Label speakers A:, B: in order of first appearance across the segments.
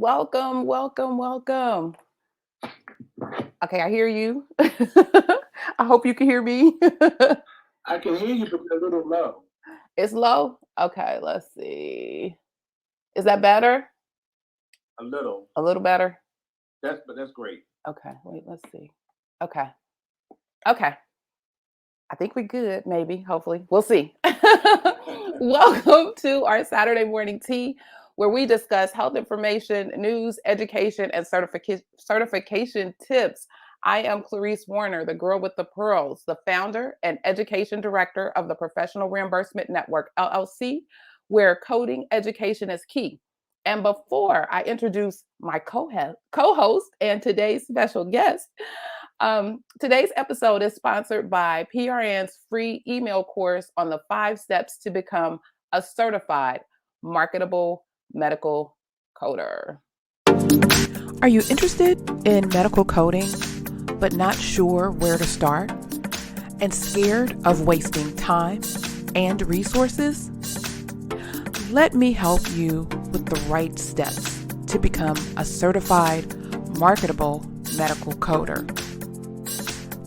A: Welcome, welcome, welcome. Okay, I hear you. I hope you can hear me.
B: I can hear you, but you're a little low.
A: It's low? Okay, let's see. Is that better?
B: A little.
A: A little better?
B: That's great.
A: Okay, wait, let's see. Okay. Okay. I think we're good, maybe, hopefully. We'll see. Welcome to our Saturday morning tea, where we discuss health information, news, education, and certification tips. I am Clarice Warner, the girl with the pearls, the founder and education director of the Professional Reimbursement Network, LLC, where coding education is key. And before I introduce my co-host and today's special guest, today's episode is sponsored by PRN's free email course on the 5 steps to become a certified marketable medical coder. Are you interested in medical coding, but not sure where to start and scared of wasting time and resources? Let me help you with the right steps to become a certified marketable medical coder.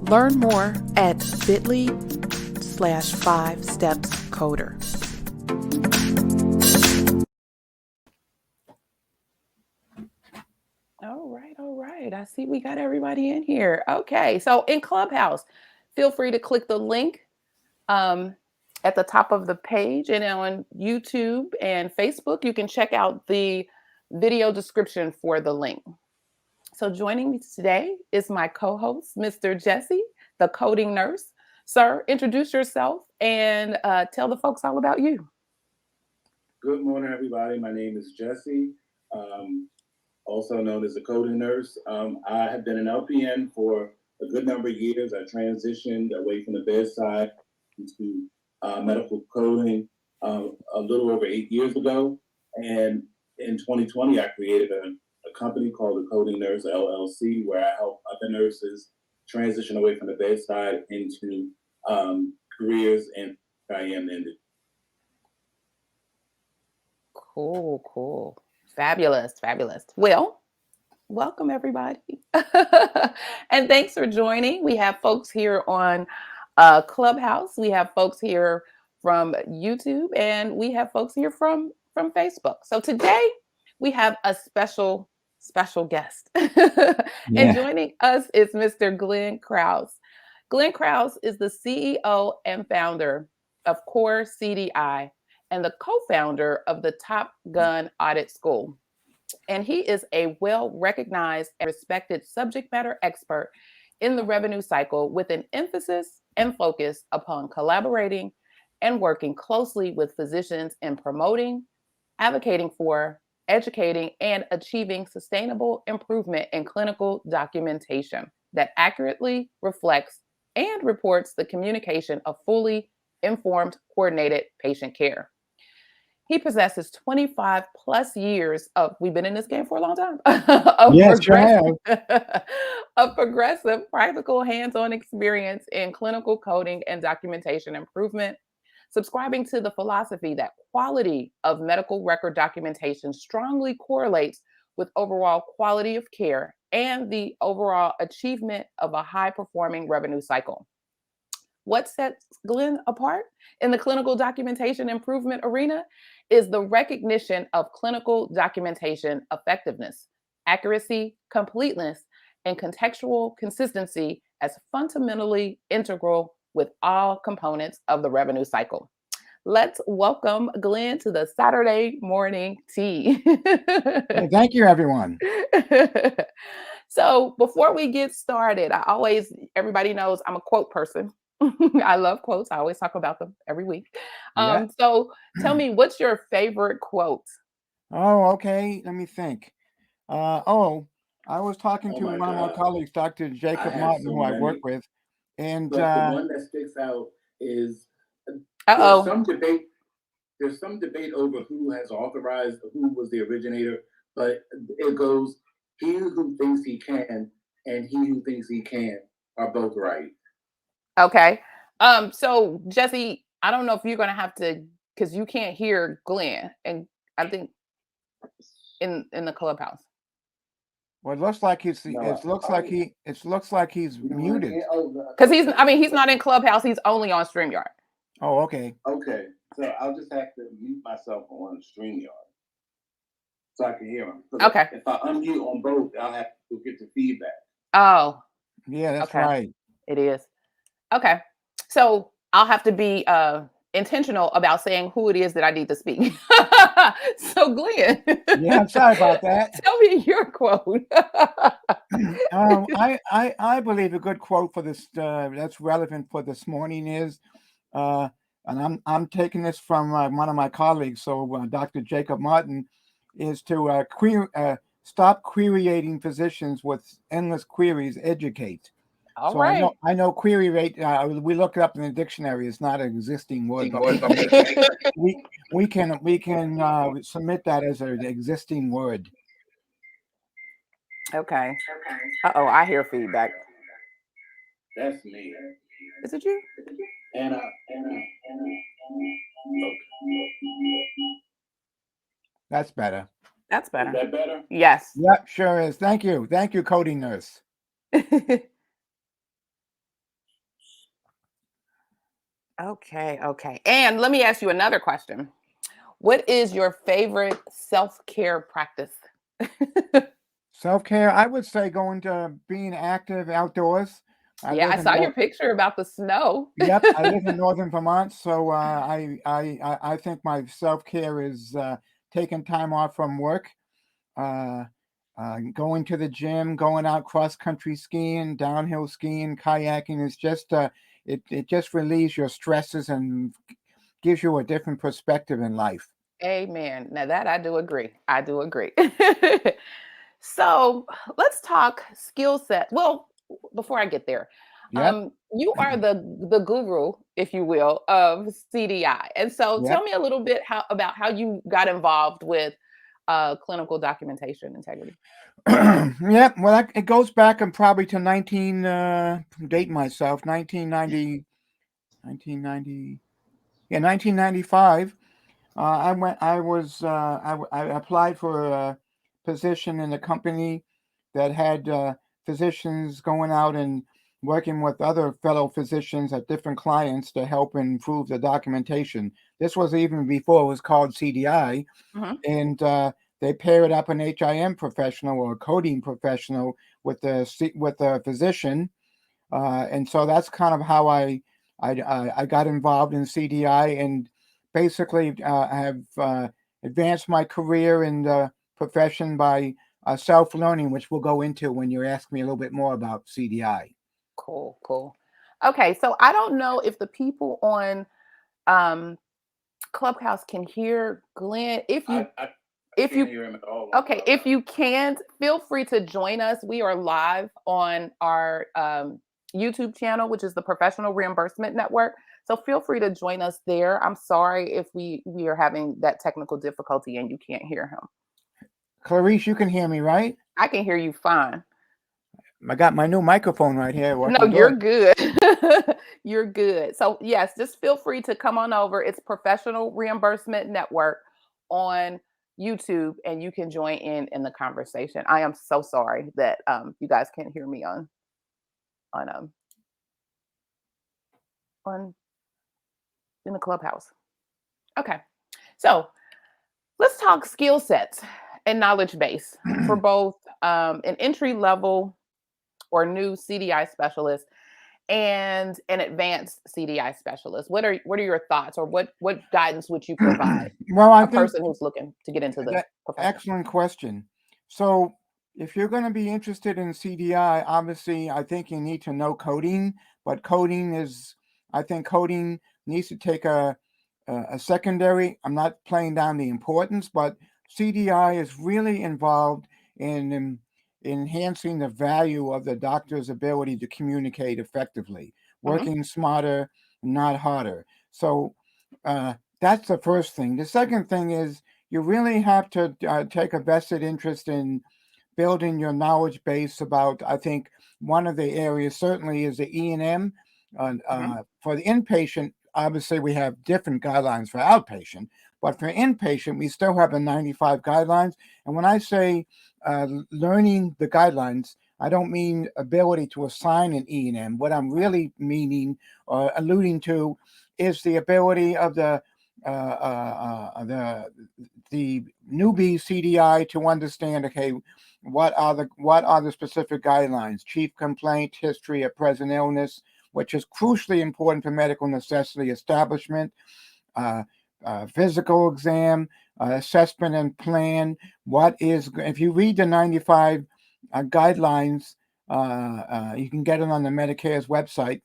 A: Learn more at bit.ly/5stepscoder. All right. I see we got everybody in here. Okay, so in Clubhouse, feel free to click the link at the top of the page, and on YouTube and Facebook, you can check out the video description for the link. So joining me today is my co-host, Mr. Jesse, the coding nurse. Sir, introduce yourself and tell the folks all about you.
B: Good morning, everybody. My name is Jesse, also known as the coding nurse. I have been an LPN for a good number of years. I transitioned away from the bedside into medical coding a little over 8 years ago. And in 2020, I created a company called the Coding Nurse LLC, where I help other nurses transition away from the bedside into careers and I am ended.
A: Cool. Fabulous. Well, welcome everybody. And thanks for joining. We have folks here on Clubhouse. We have folks here from YouTube, and we have folks here from Facebook. So today we have a special guest. And joining us is Mr. Glenn Krauss. Glenn Krauss is the CEO and founder of Core CDI and the co-founder of the Top Gun Audit School. And he is a well-recognized and respected subject matter expert in the revenue cycle, with an emphasis and focus upon collaborating and working closely with physicians in promoting, advocating for, educating, and achieving sustainable improvement in clinical documentation that accurately reflects and reports the communication of fully informed, coordinated patient care. He possesses 25 plus years of, we've been in this game for a long time,
C: Yes, you have.
A: of progressive, practical, hands-on experience in clinical coding and documentation improvement, subscribing to the philosophy that quality of medical record documentation strongly correlates with overall quality of care and the overall achievement of a high-performing revenue cycle. What sets Glenn apart in the clinical documentation improvement arena is the recognition of clinical documentation effectiveness, accuracy, completeness, and contextual consistency as fundamentally integral with all components of the revenue cycle. Let's welcome Glenn to the Saturday morning tea.
C: Hey, thank you, everyone.
A: So before we get started, everybody knows I'm a quote person. I love quotes. I always talk about them every week.
C: Yeah.
A: So tell me, what's your favorite quote?
C: Oh, okay. Let me think. I was talking to one of my colleagues, Dr. Jacob Martin, who I work with, and
B: but the one that sticks out is
A: Uh-oh.
B: There's some debate over who has authorized, who was the originator, but it goes, he who thinks he can and he who thinks he can are both right.
A: Okay. So Jesse, I don't know if you're gonna have to, because you can't hear Glenn, and I think in the Clubhouse.
C: Well, it looks like he's.
B: No,
C: It looks like he. It looks like he's muted.
A: Because he's not in Clubhouse. He's only on StreamYard.
C: Oh, okay.
B: Okay, so I'll just have to mute myself on StreamYard so I can hear him.
A: Okay.
B: If I unmute on both, I'll have to get the feedback.
A: Oh,
C: Yeah, that's
A: okay.
C: right.
A: It is. Okay. So I'll have to be intentional about saying who it is that I need to speak. So Glenn.
C: Yeah, I'm sorry about that.
A: Tell me your quote.
C: I believe a good quote for this that's relevant for this morning is, and I'm taking this from one of my colleagues. So Dr. Jacob Martin is to stop querying physicians with endless queries. Educate.
A: All
C: so
A: right.
C: I know query rate. We looked it up in the dictionary. It's not an existing word, but we can submit that as an existing word.
A: Okay. Uh-oh, I hear feedback.
B: That's me.
A: Is it you?
B: Anna.
C: That's better.
A: That's better.
B: Is that better?
A: Yes.
C: Yep, sure is. Thank you, coding nurse.
A: Okay. And let me ask you another question. What is your favorite self-care practice?
C: Self-care, I would say going to being active outdoors.
A: I saw your picture about the snow.
C: Yep, I live in northern Vermont, so I think my self-care is taking time off from work, going to the gym, going out cross-country skiing, downhill skiing, kayaking. It's just it just relieves your stresses and gives you a different perspective in life.
A: Amen. Now that I do agree. So let's talk skill set. Well, before I get there,
C: Yep.
A: you are the guru, if you will, of CDI. And so
C: Yep.
A: tell me a little bit about how you got involved with clinical documentation integrity.
C: Yeah, well, it goes back and probably to 1995. I applied for a position in a company that had physicians going out and working with other fellow physicians at different clients to help improve the documentation. This was even before it was called CDI, and they paired up an HIM professional or a coding professional with a physician, and so that's kind of how I got involved in CDI, and basically I have advanced my career in the profession by self-learning, which we'll go into when you ask me a little bit more about CDI.
A: Cool. Okay, so I don't know if the people on Clubhouse can hear Glenn. If you
B: can't hear him at all.
A: Okay, if you can't, feel free to join us. We are live on our YouTube channel, which is the Professional Reimbursement Network. So feel free to join us there. I'm sorry if we are having that technical difficulty and you can't hear him.
C: Clarice, you can hear me, right?
A: I can hear you fine.
C: I got my new microphone right here.
A: No, you're good. You're good. So yes, just feel free to come on over. It's Professional Reimbursement Network on YouTube, and you can join in the conversation. I am so sorry that you guys can't hear me on in the Clubhouse. Okay, so let's talk skill sets and knowledge base for both an entry level or new CDI specialist and an advanced CDI specialist. What are your thoughts, or what guidance would you provide?
C: Well, I think
A: person who's looking to get into the profession?
C: Excellent question. So if you're going to be interested in CDI, obviously I think you need to know coding, but coding needs to take a secondary. I'm not playing down the importance, but CDI is really involved in enhancing the value of the doctor's ability to communicate effectively, working smarter, not harder. So that's the first thing. The second thing is you really have to take a vested interest in building your knowledge base about, I think one of the areas certainly is the E&M. For the inpatient, obviously we have different guidelines for outpatient, But for inpatient, we still have the 95 guidelines. And when I say learning the guidelines, I don't mean ability to assign an E&M. What I'm really meaning or alluding to is the ability of the newbie CDI to understand, okay, what are the specific guidelines? Chief complaint, history of present illness, which is crucially important for medical necessity establishment, physical exam, assessment and plan. If you read the 95 guidelines, you can get it on the Medicare's website.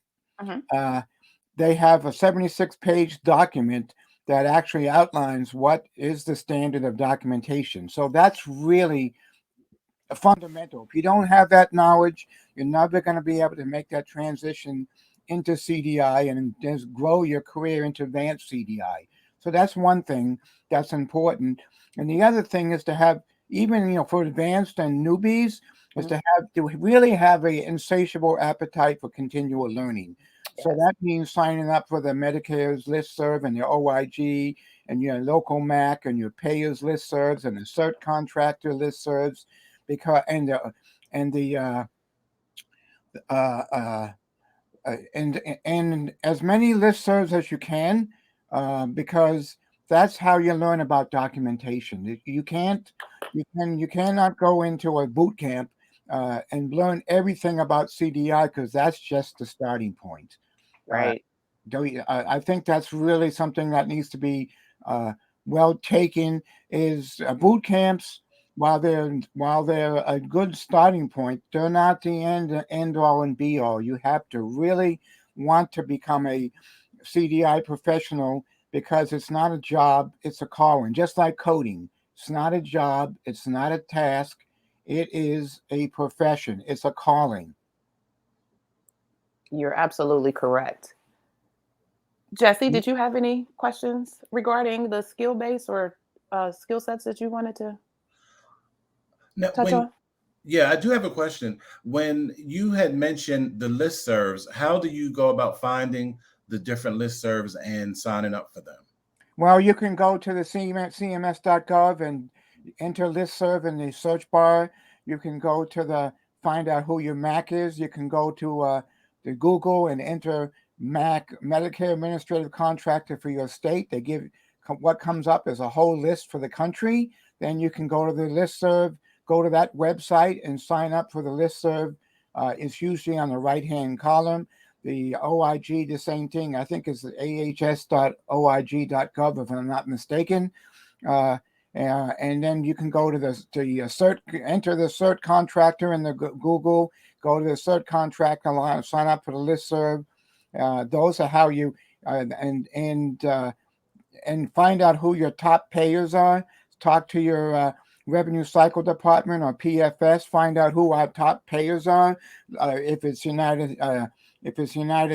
C: They have a 76-page document that actually outlines what is the standard of documentation. So that's really fundamental. If you don't have that knowledge, you're never going to be able to make that transition into CDI and just grow your career into advanced CDI. So that's one thing that's important. And the other thing is to have, even for advanced and newbies, is to really have a insatiable appetite for continual learning. So that means signing up for the Medicare's listserv and your OIG and your local MAC and your payers listservs and the cert contractor listservs, because and as many listservs as you can, because that's how you learn about documentation. You cannot go into a boot camp and learn everything about CDI, because that's just the starting point.
A: Right.
C: I think that's really something that needs to be well taken. Is boot camps, while they're a good starting point, they're not the end all and be all. You have to really want to become a CDI professional, because it's not a job, it's a calling. Just like coding, it's not a job, it's not a task, it is a profession, it's a calling.
A: You're absolutely correct. Jesse, did you have any questions regarding the skill base or skill sets that you wanted to touch on?
B: Yeah, I do have a question. When you had mentioned the listservs, how do you go about finding the different listservs and signing up for them?
C: Well, you can go to the CMS.gov and enter listserv in the search bar. You can go to find out who your MAC is. You can go to the Google and enter MAC, Medicare Administrative Contractor for your state. They give what comes up as a whole list for the country. Then you can go to the listserv, go to that website and sign up for the listserv. It's usually on the right-hand column. The OIG, the same thing. I think it's ahs.oig.gov, if I'm not mistaken. And then you can go to the cert, enter the cert contractor in the Google, go to the cert contractor line, sign up for the listserv. Those are how you and find out who your top payers are. Talk to your revenue cycle department or PFS. Find out who our top payers are. If it's United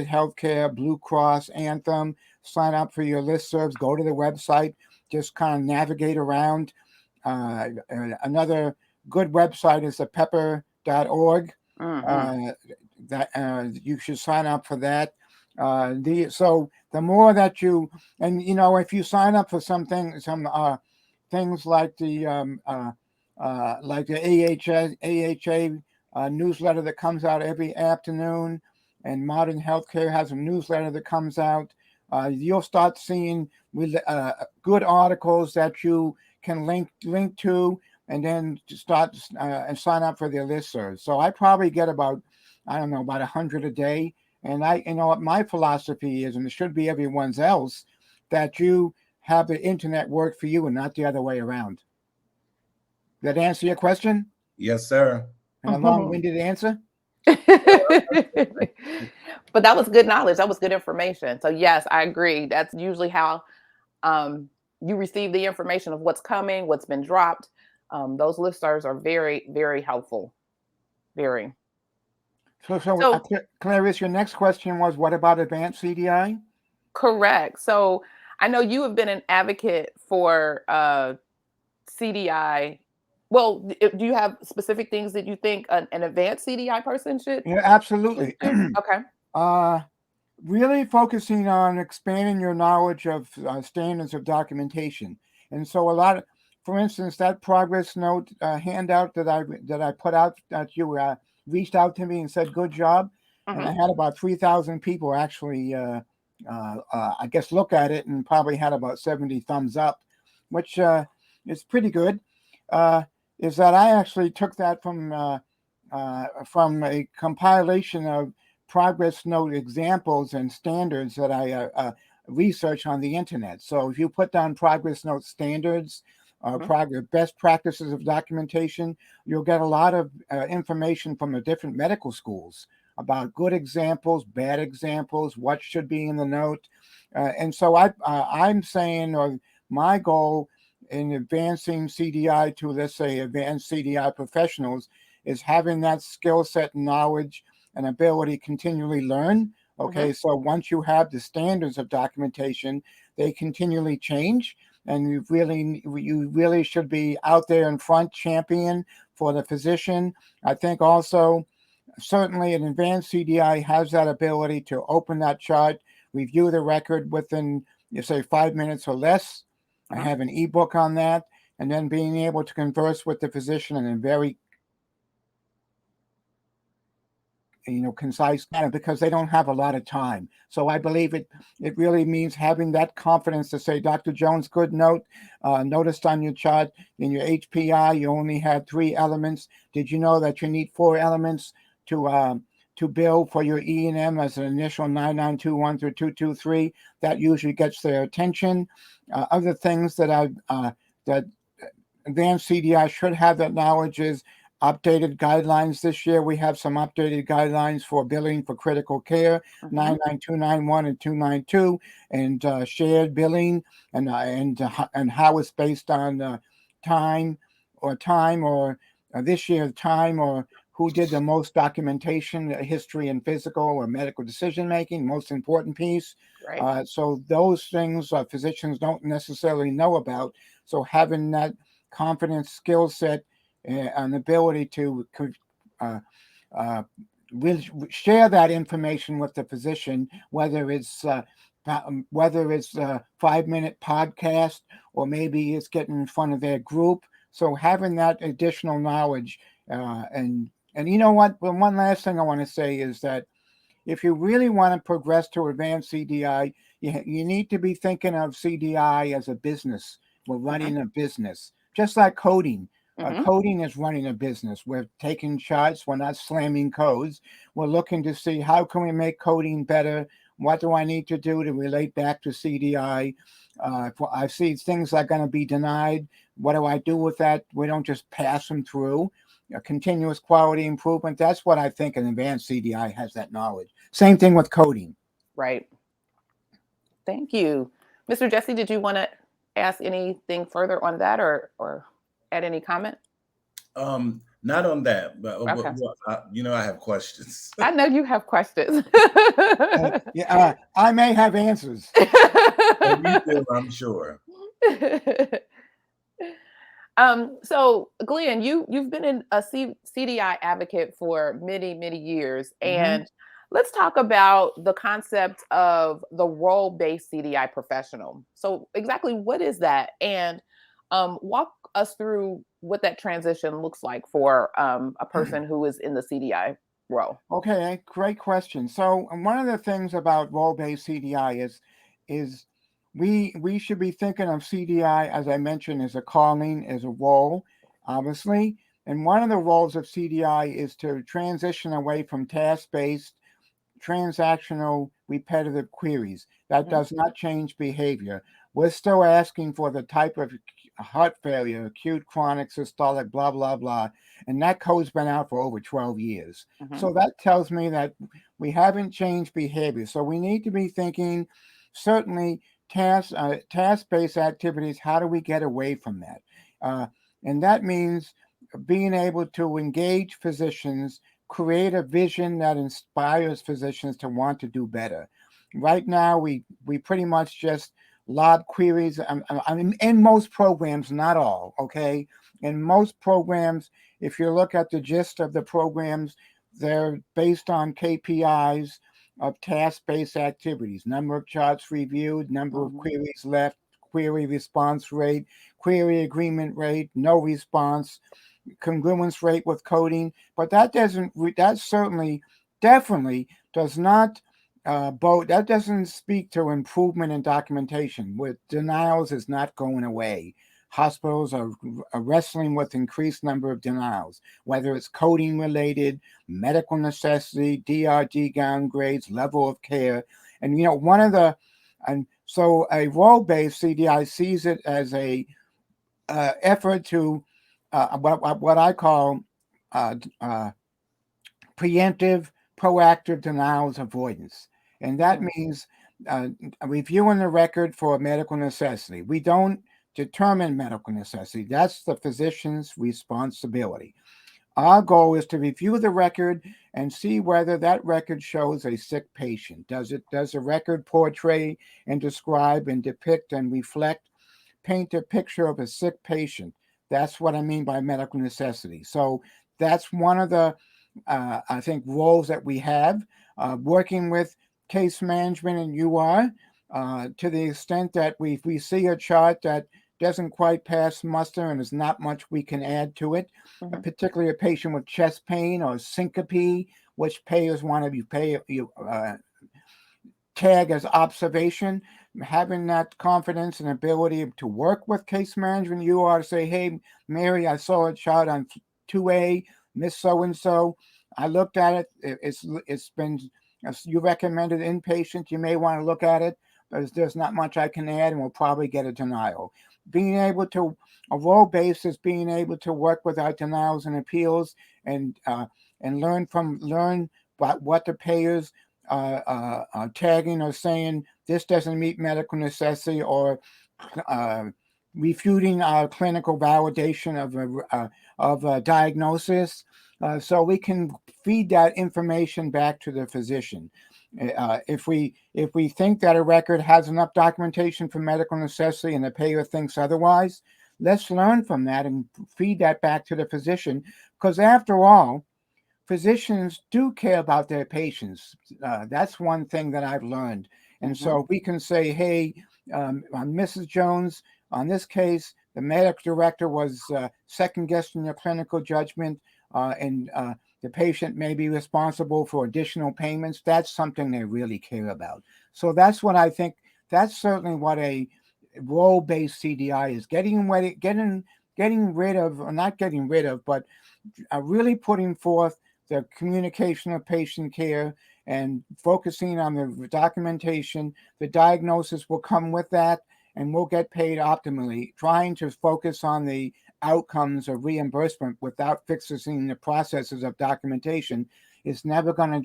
C: Healthcare, Blue Cross, Anthem, sign up for your listservs. Go to the website. Just kind of navigate around. Another good website is the pepper.org. That you should sign up for that. So the more that you, and if you sign up for some things like the AHA newsletter that comes out every afternoon, and Modern Healthcare has a newsletter that comes out, you'll start seeing good articles that you can link to, and then start and sign up for their listserv. So I probably get about 100 a day. And what my philosophy is, and it should be everyone's else, that you have the internet work for you and not the other way around. Did that answer your question?
B: Yes, sir.
C: And a long-winded answer?
A: But that was good knowledge. That was good information. So yes, I agree. That's usually how you receive the information of what's coming, what's been dropped. Those listservs are very, very helpful. Very.
C: So Clarice, your next question was, what about advanced CDI?
A: Correct. So I know you have been an advocate for CDI. Well, do you have specific things that you think an advanced CDI person should?
C: Yeah, absolutely.
A: Okay.
C: really focusing on expanding your knowledge of standards of documentation. And so for instance, that progress note handout that I put out, that you reached out to me and said, good job. And I had about 3,000 people actually, I guess, look at it, and probably had about 70 thumbs up, which is pretty good. Is that I actually took that from a compilation of progress note examples and standards that I research on the internet. So if you put down progress note standards, best practices of documentation, you'll get a lot of information from the different medical schools about good examples, bad examples, what should be in the note. And so I'm saying, or my goal in advancing CDI to, let's say, advanced CDI professionals is having that skill set and knowledge and ability to continually learn. Okay, so once you have the standards of documentation, they continually change, and you really should be out there in front, champion for the physician. I think also, certainly an advanced CDI has that ability to open that chart, review the record within, you say, 5 minutes or less. I have an ebook on that, and then being able to converse with the physician in a very concise manner, because they don't have a lot of time. So I believe it really means having that confidence to say, Dr. Jones, good note. Noticed on your chart in your HPI, you only had 3 elements. Did you know that you need 4 elements to bill for your E&M as an initial 9921 through 223? That usually gets their attention. Other things that that advanced CDI should have that knowledge is updated guidelines. This year we have some updated guidelines for billing for critical care, 99291 and 292, and shared billing, and how it's based on time, or this year time, or who did the most documentation, history and physical or medical decision making, most important piece.
A: Right.
C: So those things physicians don't necessarily know about. So having that confidence, skill set, an ability to share that information with the physician, whether it's a 5-minute podcast, or maybe it's getting in front of their group. So having that additional knowledge, and you know what? Well, one last thing I want to say is that if you really want to progress to advanced CDI, you need to be thinking of CDI as a business. We're running a business, just like coding. Coding is running a business. We're taking charts. We're not slamming codes. We're looking to see how can we make coding better. What do I need to do to relate back to CDI? If I see things are going to be denied, what do I do with that? We don't just pass them through. Continuous quality improvement. That's what I think an advanced CDI has, that knowledge. Same thing with coding.
A: Right. Thank you. Mr. Jesse, did you want to ask anything further on that, or add any comment?
B: Not on that, but
A: Okay.
B: I have questions.
A: I know you have questions.
C: I may have answers.
B: You do, I'm sure.
A: So Glenn, you've been a CDI advocate for many, many years, and let's talk about the concept of the role-based CDI professional. So exactly what is that? And walk us through what that transition looks like for a person who is in the CDI role.
C: Okay, great question. So one of the things about role-based CDI is we should be thinking of CDI, as I mentioned, as a calling, as a role, obviously. And one of the roles of CDI is to transition away from task-based, transactional, repetitive queries. That does not change behavior. We're still asking for the type of heart failure, acute, chronic, systolic, blah, blah, blah. And that code's been out for over 12 years. So that tells me that we haven't changed behavior. So we need to be thinking, certainly, task-based activities, how do we get away from that? And that means being able to engage physicians, create a vision that inspires physicians to want to do better. Right now, we pretty much just lob queries. I mean, in most programs, not all, okay? In most programs, if you look at the gist of the programs, they're based on KPIs, of task-based activities, number of charts reviewed, number of queries left, query response rate, query agreement rate, no response, congruence rate with coding. But that certainly, definitely does not that doesn't speak to improvement in documentation. With denials is not going away. Hospitals are wrestling with increased number of denials, whether it's coding related, medical necessity, DRG downgrades, level of care. And so a role-based CDI sees it as a effort to what I call preemptive, proactive denials avoidance. And that means reviewing the record for medical necessity. We don't determine medical necessity. That's the physician's responsibility. Our goal is to review the record and see whether that record shows a sick patient. Does the record portray and describe and depict and paint a picture of a sick patient? That's what I mean by medical necessity. So that's one of the I think roles that we have, working with case management and UR, to the extent that we see a chart that doesn't quite pass muster and there's not much we can add to it, particularly a patient with chest pain or syncope, which payers want to tag as observation. Having that confidence and ability to work with case management, you are to say, hey, Mary, I saw a chart on 2A, Miss So-and-so. I looked at it. It's been, you recommended inpatient. You may want to look at it. There's not much I can add, and we'll probably get a denial. Being able to, a role basis, being able to work with our denials and appeals, and learn what the payers tagging or saying this doesn't meet medical necessity, or refuting our clinical validation of a diagnosis, so we can feed that information back to the physician. If we think that a record has enough documentation for medical necessity and the payer thinks otherwise, let's learn from that and feed that back to the physician, because after all, physicians do care about their patients. That's one thing that I've learned. And so we can say, hey, Mrs. Jones, on this case, the medical director was second guessing your clinical judgment, and the patient may be responsible for additional payments. That's something they really care about. So that's what I think. That's certainly what a role-based CDI is: getting rid of, or not getting rid of, but really putting forth the communication of patient care and focusing on the documentation. The diagnosis will come with that, and we'll get paid optimally. Trying to focus on the outcomes of reimbursement without fixing the processes of documentation is never gonna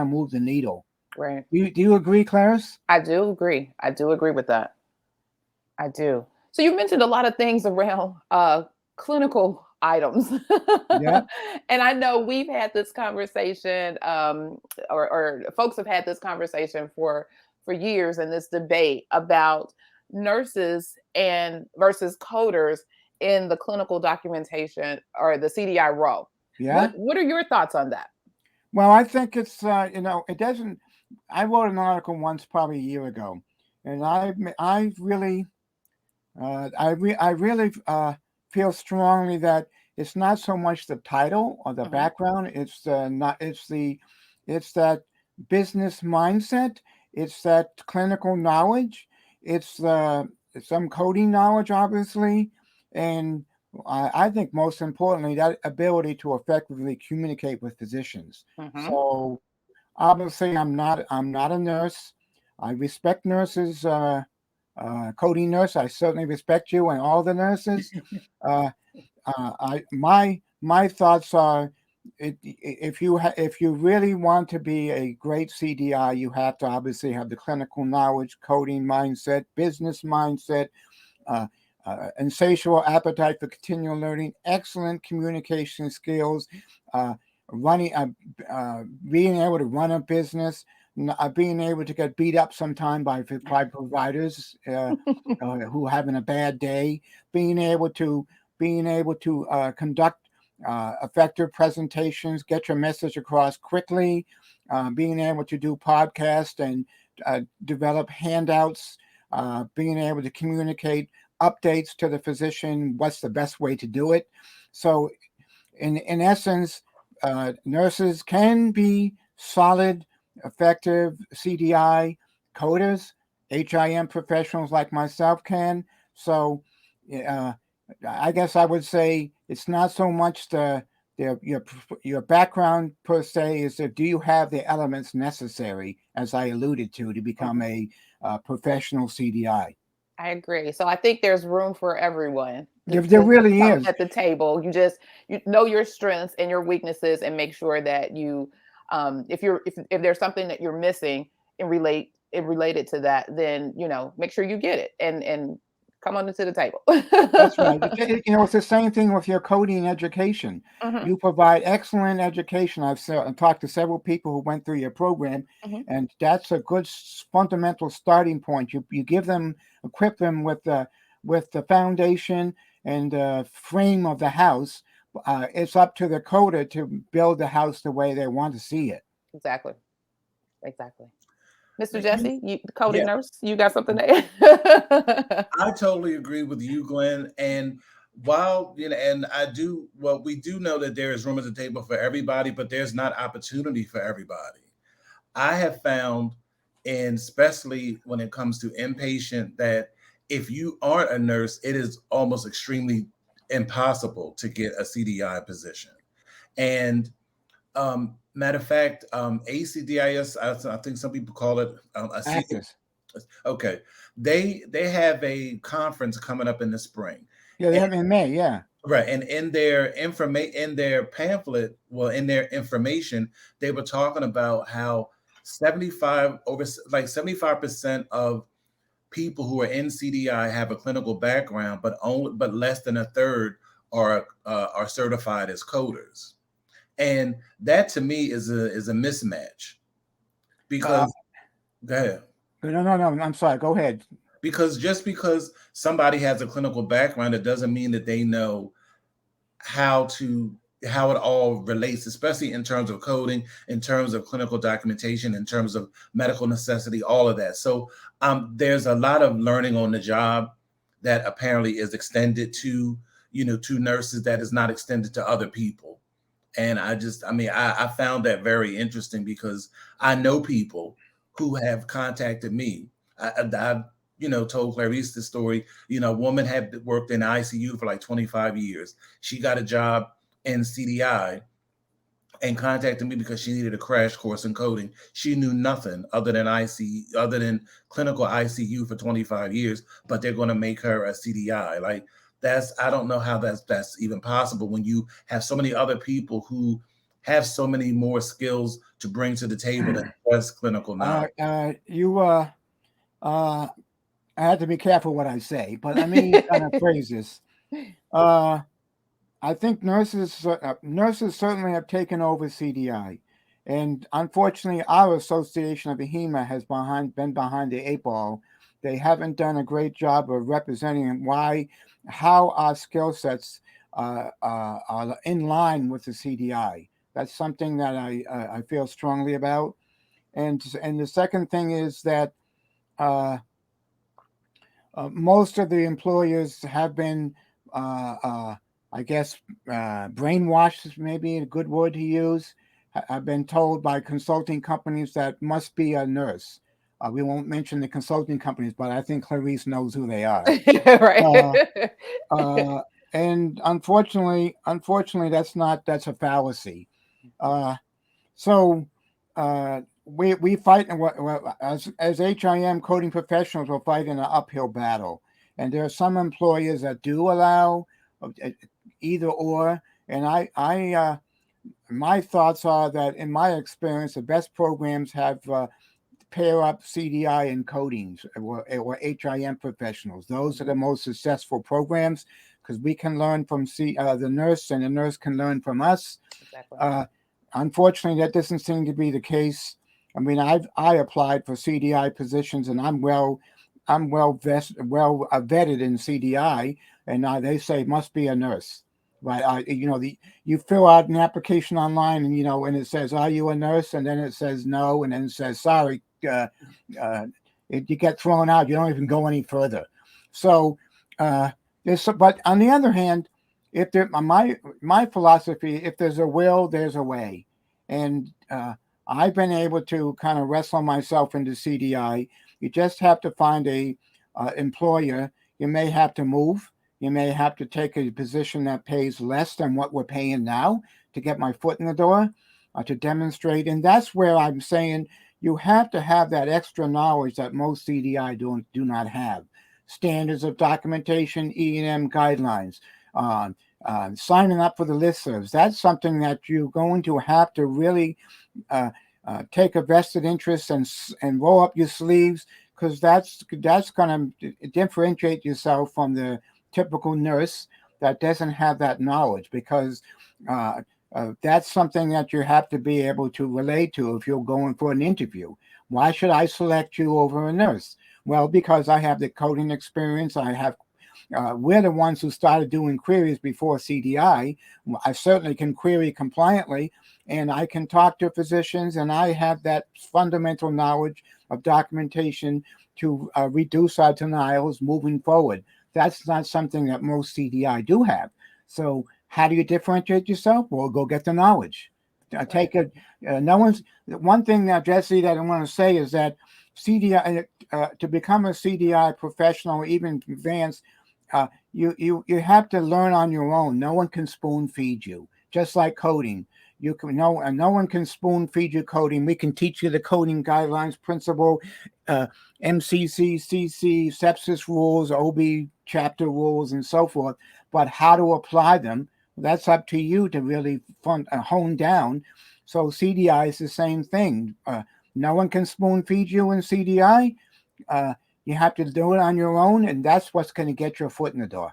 C: move the needle.
A: Right.
C: Do you agree, Clarice?
A: I do agree. I do agree with that. I do. So you mentioned a lot of things around clinical items.
C: Yeah.
A: And I know we've had this conversation, or folks have had this conversation for years, in this debate about nurses and versus coders in the clinical documentation or the CDI role.
C: Yeah.
A: What are your thoughts on that?
C: Well, I think it's it doesn't. I wrote an article once, probably a year ago, and I really feel strongly that it's not so much the title or the background. It's that business mindset. It's that clinical knowledge. It's some coding knowledge, obviously, and I think most importantly, that ability to effectively communicate with physicians. So obviously, I'm not a nurse. I respect nurses. Coding nurse, I certainly respect you and all the nurses. My thoughts are, if you really want to be a great CDI, you have to obviously have the clinical knowledge, coding mindset, business mindset, insatiable appetite for continual learning, excellent communication skills, being able to run a business, being able to get beat up sometime by providers who are having a bad day, being able to conduct effective presentations, get your message across quickly, being able to do podcasts and develop handouts, being able to communicate updates to the physician, what's the best way to do it. So in essence, nurses can be solid, effective CDI coders. HIM professionals like myself can. So I guess I would say it's not so much your background per se, is that do you have the elements necessary, as I alluded to become a professional CDI.
A: I agree. So I think there's room for everyone
C: There really
A: come
C: is.
A: at the table. You know your strengths and your weaknesses, and make sure that you, if there's something that you're missing and related to that, then make sure you get it and come on to the table.
C: That's right. It's the same thing with your coding education.
A: Mhm,
C: You provide excellent education. I've talked to several people who went through your program,
A: mhm.
C: and that's a good fundamental starting point. You equip them with the foundation and frame of the house. It's up to the coder to build the house the way they want to see it.
A: Exactly. Exactly. Mr.
D: But
A: Jesse, the coding
D: yeah,
A: nurse, you got something to add?
D: I totally agree with you, Glenn. And while and we do know that there is room at the table for everybody, but there's not opportunity for everybody. I have found, and especially when it comes to inpatient, that if you aren't a nurse, it is almost extremely impossible to get a CDI position. And matter of fact, ACDIS, I think some people call it a C.
C: Actors.
D: Okay, they have a conference coming up in the spring.
C: Yeah, they have in May. Yeah.
D: Right, and in their pamphlet, well, in their information, they were talking about how 75% of people who are in CDI have a clinical background, but less than a third are certified as coders, and that to me is a mismatch because go ahead.
C: No. I'm sorry. Go ahead.
D: Because just because somebody has a clinical background, it doesn't mean that they know how it all relates, especially in terms of coding, in terms of clinical documentation, in terms of medical necessity, all of that. So there's a lot of learning on the job that apparently is extended to nurses that is not extended to other people. And I found that very interesting because I know people who have contacted me. I've told Clarice the story. A woman had worked in ICU for like 25 years. She got a job in CDI and contacted me because she needed a crash course in coding. She knew nothing other than clinical ICU for 25 years, but they're going to make her a CDI. Like I don't know how that's even possible when you have so many other people who have so many more skills to bring to the table than just clinical knowledge.
C: I had to be careful what I say, but let me kind of phrase this. I think nurses certainly have taken over CDI, and unfortunately, our association of AHIMA has been behind the 8 ball. They haven't done a great job of representing how our skill sets are in line with the CDI. That's something that I feel strongly about. And the second thing is that most of the employers have been, I guess, brainwashed is maybe a good word to use. I've been told by consulting companies that must be a nurse. We won't mention the consulting companies, but I think Clarice knows who they are.
A: Right.
C: And unfortunately, that's a fallacy. So we fight as HIM coding professionals. We're fighting an uphill battle, and there are some employers that do allow either or. And my thoughts are that, in my experience, the best programs have pair up CDI and codings or HIM professionals. Those are the most successful programs because we can learn from the nurse, and the nurse can learn from us.
A: Exactly.
C: Unfortunately, that doesn't seem to be the case. I mean, I applied for CDI positions, and I'm well vetted in CDI, and they say must be a nurse. right? You fill out an application online, and and it says, "Are you a nurse?" And then it says no, and then it says, "Sorry." You get thrown out. You don't even go any further. So, but on the other hand, if there, my philosophy, if there's a will, there's a way, and I've been able to kind of wrestle myself into CDI. You just have to find a employer. You may have to move. You may have to take a position that pays less than what we're paying now to get my foot in the door, to demonstrate. And that's where I'm saying you have to have that extra knowledge that most CDI do not have. Standards of documentation, E&M guidelines, signing up for the listservs. That's something that you're going to have to really take a vested interest and roll up your sleeves, because that's going to differentiate yourself from the typical nurse that doesn't have that knowledge, because that's something that you have to be able to relate to if you're going for an interview. Why should I select you over a nurse? Well, because I have the coding experience. We're the ones who started doing queries before CDI. I certainly can query compliantly, and I can talk to physicians, and I have that fundamental knowledge of documentation to reduce our denials moving forward. That's not something that most CDI do have. So how do you differentiate yourself? Well, go get the knowledge. Take it. One thing now, Jesse, that I want to say is that CDI, to become a CDI professional, even advanced, you have to learn on your own. No one can spoon feed you. Just like coding, no one can spoon feed you coding. We can teach you the coding guidelines, principle, MCC, CC, sepsis rules, OB chapter rules, and so forth. But how to apply them, that's up to you to really hone down. So CDI is the same thing. No one can spoon feed you in CDI. You have to do it on your own, and that's what's going to get your foot in the door.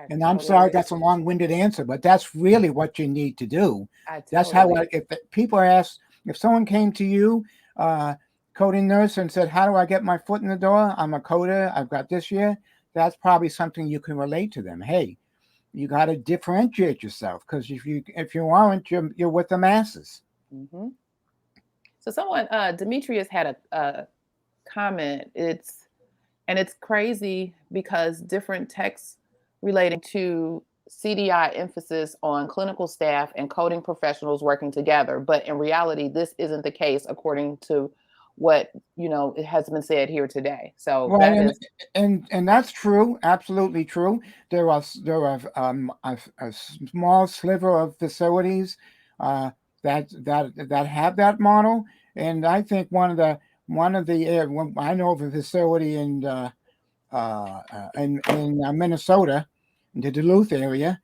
C: And I'm sorry, that's a long-winded answer, but that's really what you need to do. That's how, if people ask, if someone came to you, coding nurse, and said, "How do I get my foot in the door? I'm a coder. I've got this year." That's probably something you can relate to them. Hey, you got to differentiate yourself, because if you aren't, you're with the masses.
A: Mm-hmm. So someone, Demetrius had a comment. It's crazy because different texts relating to CDI emphasis on clinical staff and coding professionals working together, but in reality, this isn't the case according to what it has been said here today. So
C: right, that is, and that's true, absolutely true. There are a small sliver of facilities that have that model, and I think one of the I know of a facility in Minnesota, in the Duluth area.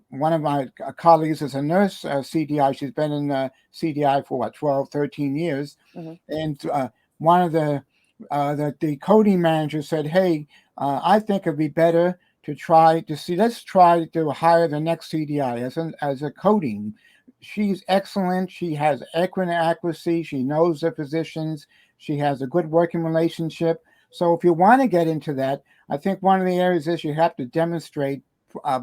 C: One of my colleagues is a nurse, CDI. She's been in CDI for 12, 13 years. Mm-hmm. And one of the coding manager said, "Hey, I think it'd be better to let's try to hire the next CDI as a coding. She's excellent. She has excellent accuracy. She knows the physicians. She has a good working relationship. So if you want to get into that, I think one of the areas is you have to demonstrate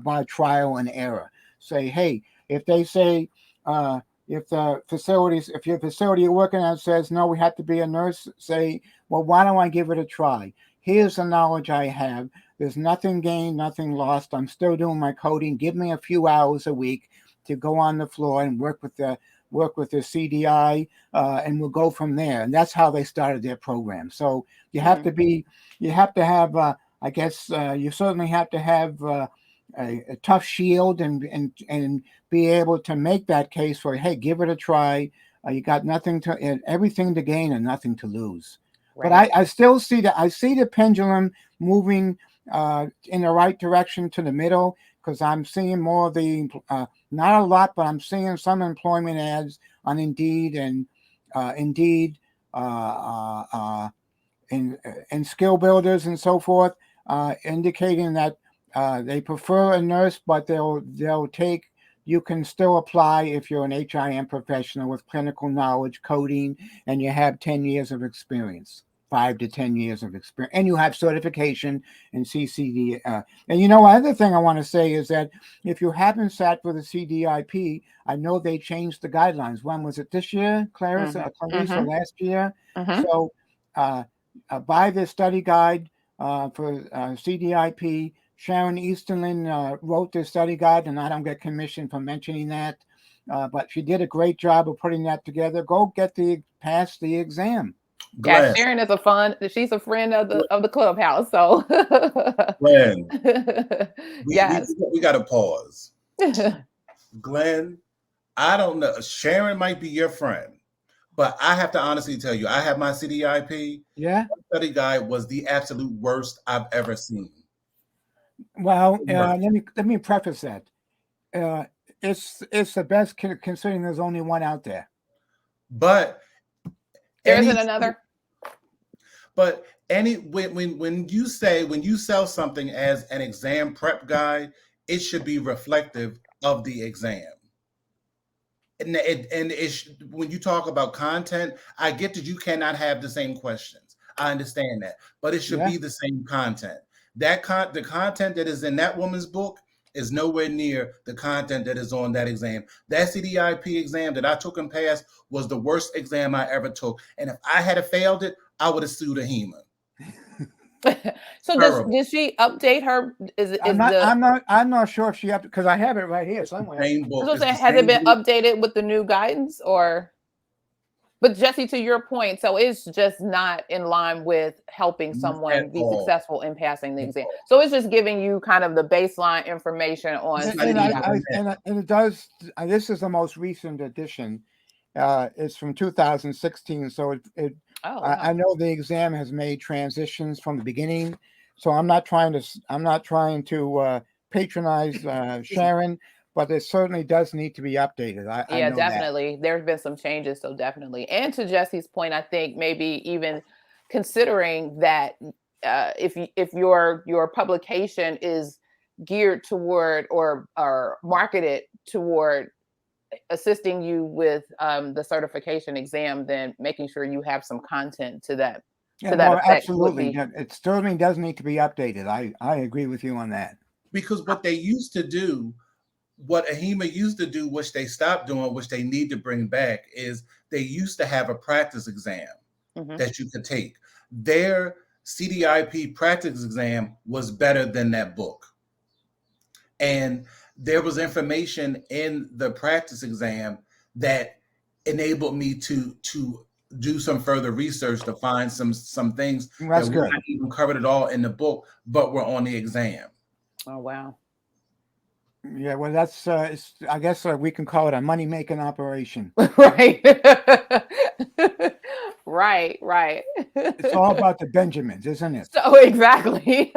C: by trial and error. Say, hey, if they say, if your facility you're working at says, no, we have to be a nurse, say, well, why don't I give it a try? Here's the knowledge I have. There's nothing gained, nothing lost. I'm still doing my coding. Give me a few hours a week to go on the floor and work with the CDI, and we'll go from there. And that's how they started their program. So you have to have, I guess, you certainly have to have a tough shield and be able to make that case for, hey, give it a try. You got everything to gain and nothing to lose. Right. But I still see the pendulum moving in the right direction to the middle, because I'm seeing more of the, not a lot, but I'm seeing some employment ads on Indeed and Indeed and skill builders and so forth, indicating that they prefer a nurse, but they'll take. You can still apply if you're an HIM professional with clinical knowledge, coding, and you have 10 years of experience. 5 to 10 years of experience, and you have certification in CCD. And another thing I want to say is that if you haven't sat for the CDIP, I know they changed the guidelines. When was it, this year, Clarice, Clarice, or last year? So buy the study guide for CDIP. Sharon Easterlin wrote this study guide, and I don't get commission for mentioning that, but she did a great job of putting that together. Go pass the exam.
A: Yeah, Sharon is she's a friend of the Clubhouse. So
D: Glenn,
A: yes,
D: we got to pause. Glenn, I don't know. Sharon might be your friend, but I have to honestly tell you, I have my CDIP.
C: Yeah.
D: That study guide was the absolute worst I've ever seen.
C: Well, let me preface that. It's the best considering there's only one out there.
D: But
A: there isn't another.
D: But when you sell something as an exam prep guide, it should be reflective of the exam. And when you talk about content, I get that you cannot have the same questions. I understand that, but it should be the same content. The content that is in that woman's book is nowhere near the content that is on that exam. That CDIP exam that I took and passed was the worst exam I ever took. And if I had failed it, I would have sued AHIMA.
A: So did she update her?
C: I'm not sure if she updated, because I have it right here somewhere.
A: Has it been updated with the new guidance, or? But Jesse, to your point, so it's just not in line with helping someone be successful in passing the exam. So it's just giving you kind of the baseline information on.
C: And it does. This is the most recent edition. It's from 2016. So I know the exam has made transitions from the beginning. So I'm not trying to patronize Sharon. But it certainly does need to be updated. I know
A: definitely. There's been some changes, so definitely. And to Jesse's point, I think maybe even considering that if your publication is geared toward or marketed toward assisting you with the certification exam, then making sure you have some content to that.
C: Absolutely. It certainly does need to be updated. I agree with you on that.
D: Because what they used to do, what AHIMA used to do, which they stopped doing, which they need to bring back, is they used to have a practice exam that you could take. Their CDIP practice exam was better than that book. And there was information in the practice exam that enabled me to do some further research to find some things that were not even covered at all in the book, but were on the exam.
A: Oh, wow.
C: Yeah, well, that's I guess we can call it a money-making operation.
A: Right. Right.
C: It's all about the Benjamins, isn't it?
A: So exactly.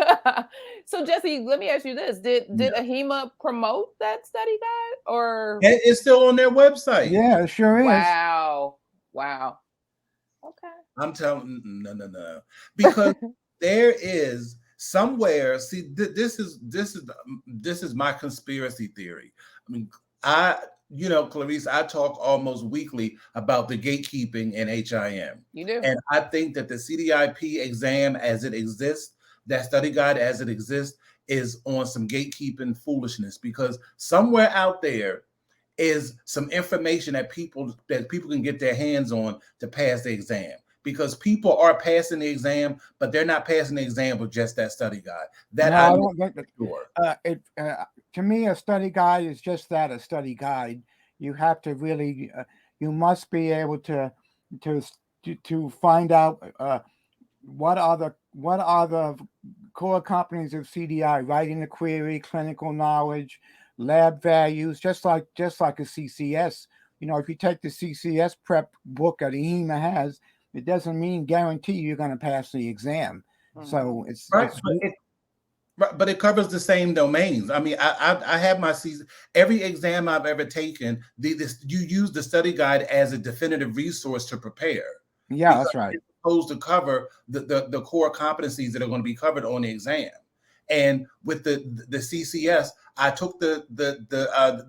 A: So Jesse, let me ask you this: Did AHIMA promote that study guide, or
D: it's still on their website?
C: Yeah, it sure is.
A: Wow. Okay.
D: I'm telling no, because there is. Somewhere, see, this is my conspiracy theory. I mean, Clarice, I talk almost weekly about the gatekeeping in HIM.
A: You do.
D: And I think that the CDIP exam as it exists, that study guide as it exists, is on some gatekeeping foolishness, because somewhere out there is some information that people can get their hands on to pass the exam. Because people are passing the exam, but they're not passing the exam with just that study guide.
C: I don't think that. To me, a study guide is just that, a study guide. You have to really, you must be able to find out what are the core competencies of CDI: writing the query, clinical knowledge, lab values, just like a CCS. If you take the CCS prep book that AHIMA has, it doesn't guarantee you're going to pass the exam. So it's
D: right. But it covers the same domains. I mean, I have my every exam I've ever taken. You use the study guide as a definitive resource to prepare.
C: Yeah, that's right.
D: It's supposed to cover the core competencies that are going to be covered on the exam. And with the CCS, I took the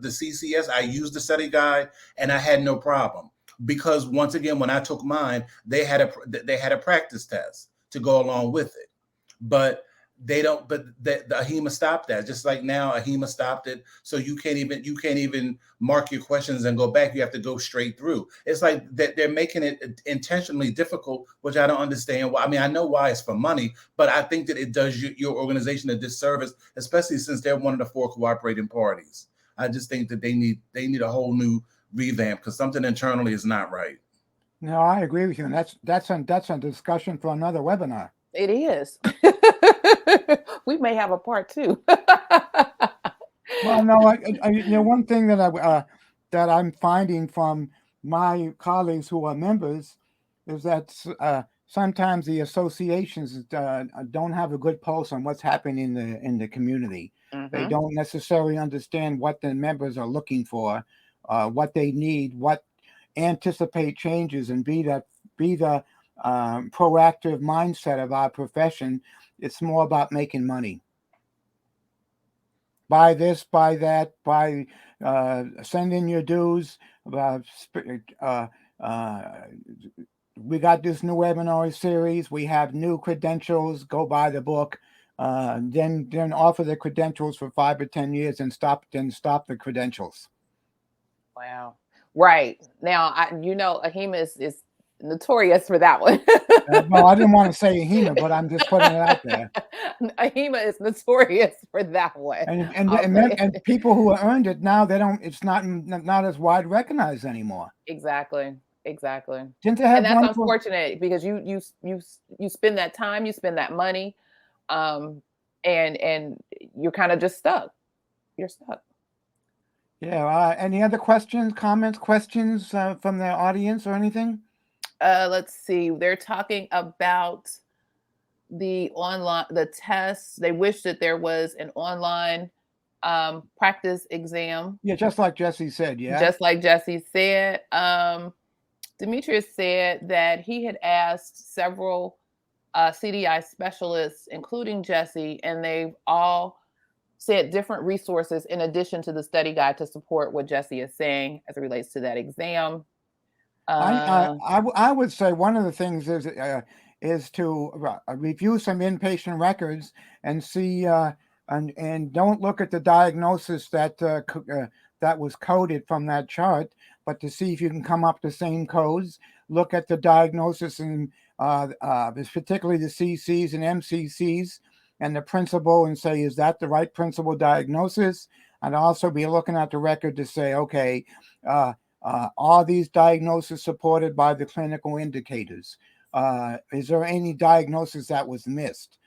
D: CCS. I used the study guide, and I had no problem. because once again, when I took mine, they had a practice test to go along with it, but they don't. But the AHIMA stopped that. Just like now, AHIMA stopped it, so you can't even mark your questions and go back. You have to go straight through. It's like that they're making it intentionally difficult, which I don't understand. Why. I mean, I know why it's for money, but I think that it does your organization a disservice, especially since they're one of the 4 cooperating parties. I just think that they need a whole new revamp because something internally is not right.
C: No, I agree with you, and that's a discussion for another webinar.
A: It is. We may have a part 2.
C: Well, no, one thing that I'm finding from my colleagues who are members is that sometimes the associations don't have a good pulse on what's happening in the community. They don't necessarily understand what the members are looking for, what they need, what anticipate changes, and be the proactive mindset of our profession. It's more about making money. Buy this, buy that, send in your dues. We got this new webinar series. We have new credentials. Go buy the book. Then offer the credentials for 5 or 10 years and stop the credentials.
A: Wow. Right. Now, AHIMA is notorious for that one.
C: Well, I didn't want to say AHIMA, but I'm just putting it out there.
A: AHIMA is notorious for that one.
C: And people who earned it now, it's not as wide recognized anymore.
A: Exactly.
C: Didn't they
A: And
C: have
A: that's unfortunate because you spend that time, you spend that money, and you're kind of just stuck. You're stuck.
C: Yeah. Any other questions from the audience or anything?
A: Let's see. They're talking about the tests. They wish that there was an online practice exam.
C: Yeah, just like Jesse said. Yeah.
A: Just like Jesse said. Demetrius said that he had asked several CDI specialists, including Jesse, and they've all said different resources in addition to the study guide to support what Jesse is saying as it relates to that exam.
C: I would say one of the things is to review some inpatient records and see and don't look at the diagnosis that was coded from that chart, but to see if you can come up the same codes. Look at the diagnosis and particularly the CCs and MCCs and the principal, and say, is that the right principal diagnosis? And also be looking at the record to say, okay, are these diagnoses supported by the clinical indicators? Is there any diagnosis that was missed?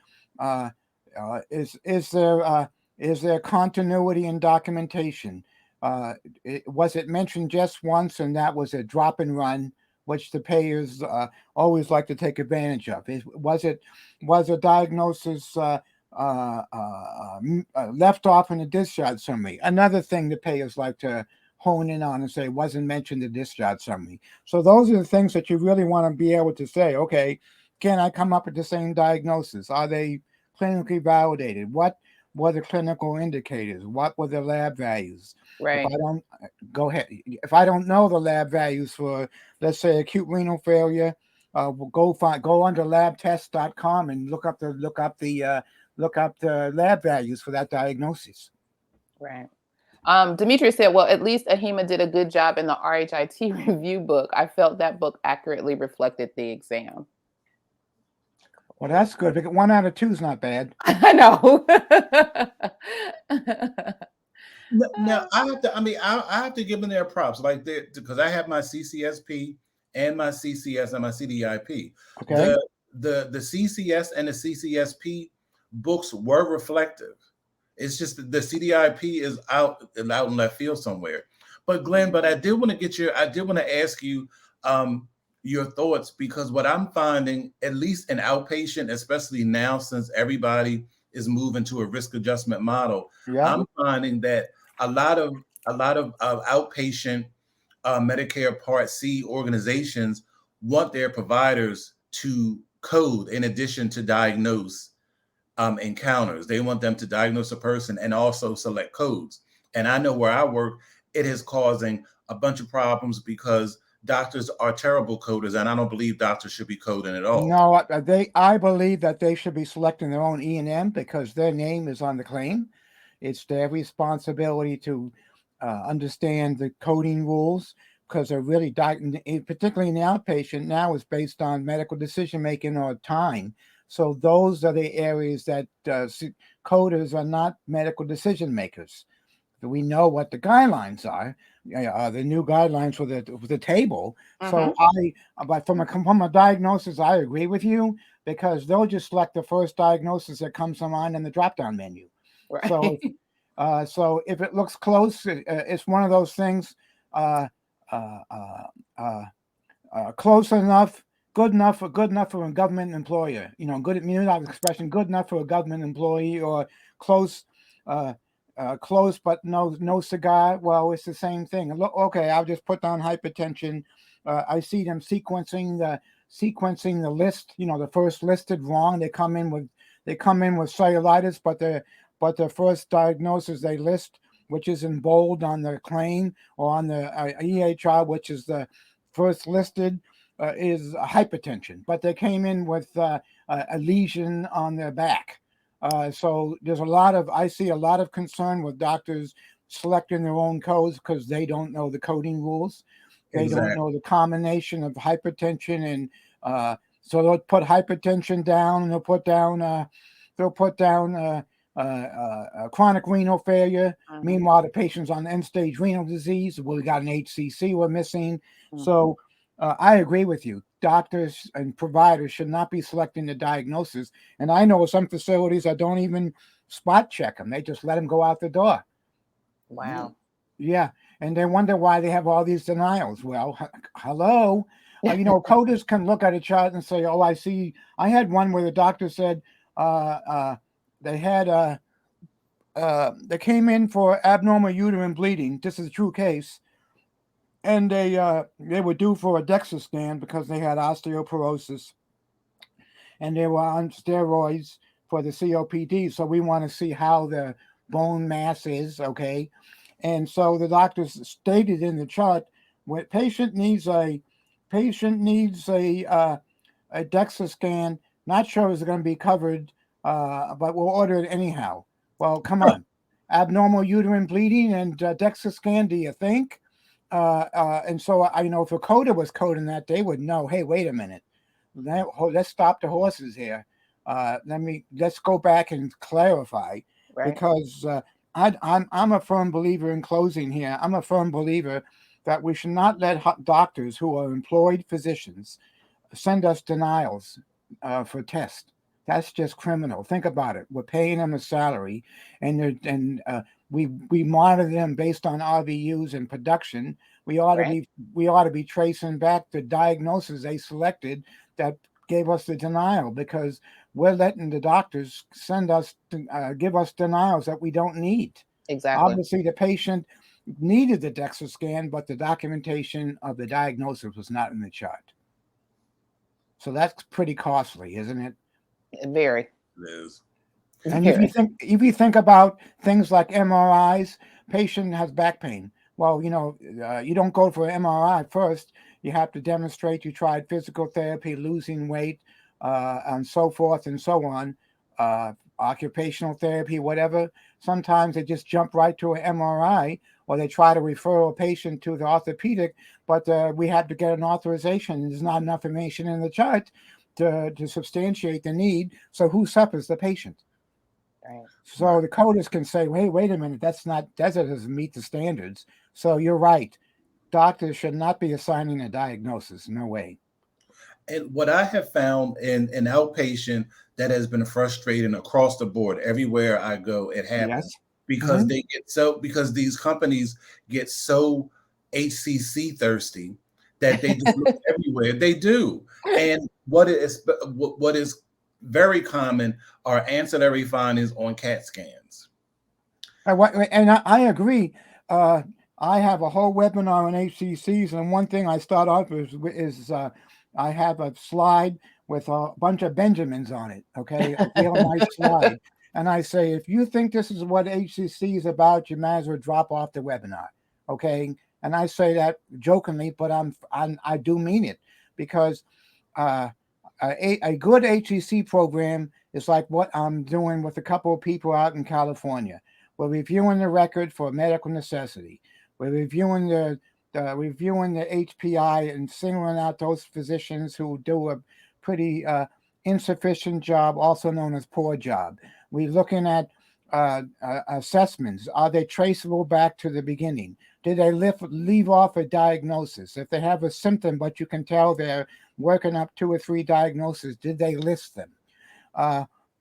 C: Is there continuity in documentation? Was it mentioned just once and that was a drop and run, which the payers always like to take advantage of? Was a diagnosis left off in a discharge summary? Another thing the payers like to hone in on and say wasn't mentioned in the discharge summary. So those are the things that you really want to be able to say, okay, can I come up with the same diagnosis? Are they clinically validated? What were the clinical indicators? What were the lab values?
A: Right.
C: If I don't know the lab values for, let's say, acute renal failure, go under labtest.com and look up the lab values for that diagnosis.
A: Right. Demetrius said, well, at least AHIMA did a good job in the RHIT review book. I felt that book accurately reflected the exam.
C: Well, that's good. 1 out of 2 is not bad.
A: I know.
D: Now I have to give them their props, like because I have my CCSP and my CCS and my CDIP.
C: Okay.
D: The CCS and the CCSP books were reflective. It's just that the CDIP is out in left field somewhere. But Glenn, I did want to ask you your thoughts, because what I'm finding, at least in outpatient, especially now since everybody is moving to a risk adjustment model,
C: yeah.
D: I'm finding that a lot of outpatient Medicare Part C organizations want their providers to code in addition to diagnose encounters. They want them to diagnose a person and also select codes. And I know where I work, it is causing a bunch of problems because doctors are terrible coders, and I don't believe doctors should be coding at all.
C: No, I believe that they should be selecting their own E&M because their name is on the claim. It's their responsibility to understand the coding rules because they're really, particularly in the outpatient, now is based on medical decision making or time. So those are the areas that coders are not medical decision makers. We know what the guidelines are, the new guidelines for the table. So but from a diagnosis, I agree with you because they'll just select the first diagnosis that comes to mind in the drop-down menu.
A: Right.
C: So if it looks close, it's one of those things. Close enough, good enough for a government employer. Good expression, good enough for a government employee, or close. Close but no cigar. Well, it's the same thing. Okay, I'll just put down hypertension. I see them sequencing the list. The first listed wrong. They come in with cellulitis, but their first diagnosis they list, which is in bold on the claim or on the EHR, which is the first listed, is hypertension. But they came in with a lesion on their back. So I see a lot of concern with doctors selecting their own codes because they don't know the coding rules. They don't know the combination of hypertension and so they'll put hypertension down and they'll put down chronic renal failure. Meanwhile, the patient's on end-stage renal disease. Well, we got an HCC we're missing. So I agree with you. Doctors and providers should not be selecting the diagnosis. And I know some facilities that don't even spot check them. They just let them go out the door.
A: Wow.
C: Yeah. And they wonder why they have all these denials. Well, hello. Coders can look at a chart and say, oh, I see. I had one where the doctor said they came in for abnormal uterine bleeding. This is a true case. And they were due for a DEXA scan because they had osteoporosis, and they were on steroids for the COPD. So we want to see how the bone mass is, okay? And so the doctors stated in the chart, when patient needs a DEXA scan, not sure it's going to be covered, but we'll order it anyhow. Well, come on, abnormal uterine bleeding and DEXA scan? Do you think? And so if a coder was coding that, they would know, hey, wait a minute, let's stop the horses here. Let's go back and clarify, because I'm a firm believer in closing here. I'm a firm believer that we should not let doctors who are employed physicians send us denials for tests. That's just criminal. Think about it. We're paying them a salary, and we monitor them based on RVUs and production. We ought to be tracing back the diagnosis they selected that gave us the denial, because we're letting the doctors give us denials that we don't need.
A: Exactly.
C: Obviously, the patient needed the DEXA scan, but the documentation of the diagnosis was not in the chart. So that's pretty costly, isn't it?
A: Very.
D: It is.
C: And if you think about things like MRIs, patient has back pain. Well, you don't go for an MRI first. You have to demonstrate you tried physical therapy, losing weight, and so forth and so on, occupational therapy, whatever. Sometimes they just jump right to an MRI, or they try to refer a patient to the orthopedic, but we have to get an authorization. There's not enough information in the chart to substantiate the need. So who suffers? The patient.
A: Right.
C: So the coders can say, hey, wait a minute, that doesn't meet the standards. So you're right. Doctors should not be assigning a diagnosis. No way.
D: And what I have found in an outpatient that has been frustrating across the board, everywhere I go, it happens.
C: Yes.
D: Because because these companies get so HCC thirsty that they just look everywhere. They do. And what is very common are ancillary findings on CAT scans.
C: And I agree. I have a whole webinar on HCCs, and one thing I start off is I have a slide with a bunch of Benjamins on it, okay? A real nice slide. And I say, if you think this is what HCC is about, you might as well drop off the webinar, okay? and I say that jokingly, but I do mean it, because a good HCC program is like what I'm doing with a couple of people out in California. We're reviewing the record for medical necessity. We're reviewing the HPI and singling out those physicians who do a pretty insufficient job, also known as poor job. We're looking at assessments. Are they traceable back to the beginning? Did they leave off a diagnosis? If they have a symptom, but you can tell they're working up 2 or 3 diagnoses, did they list them?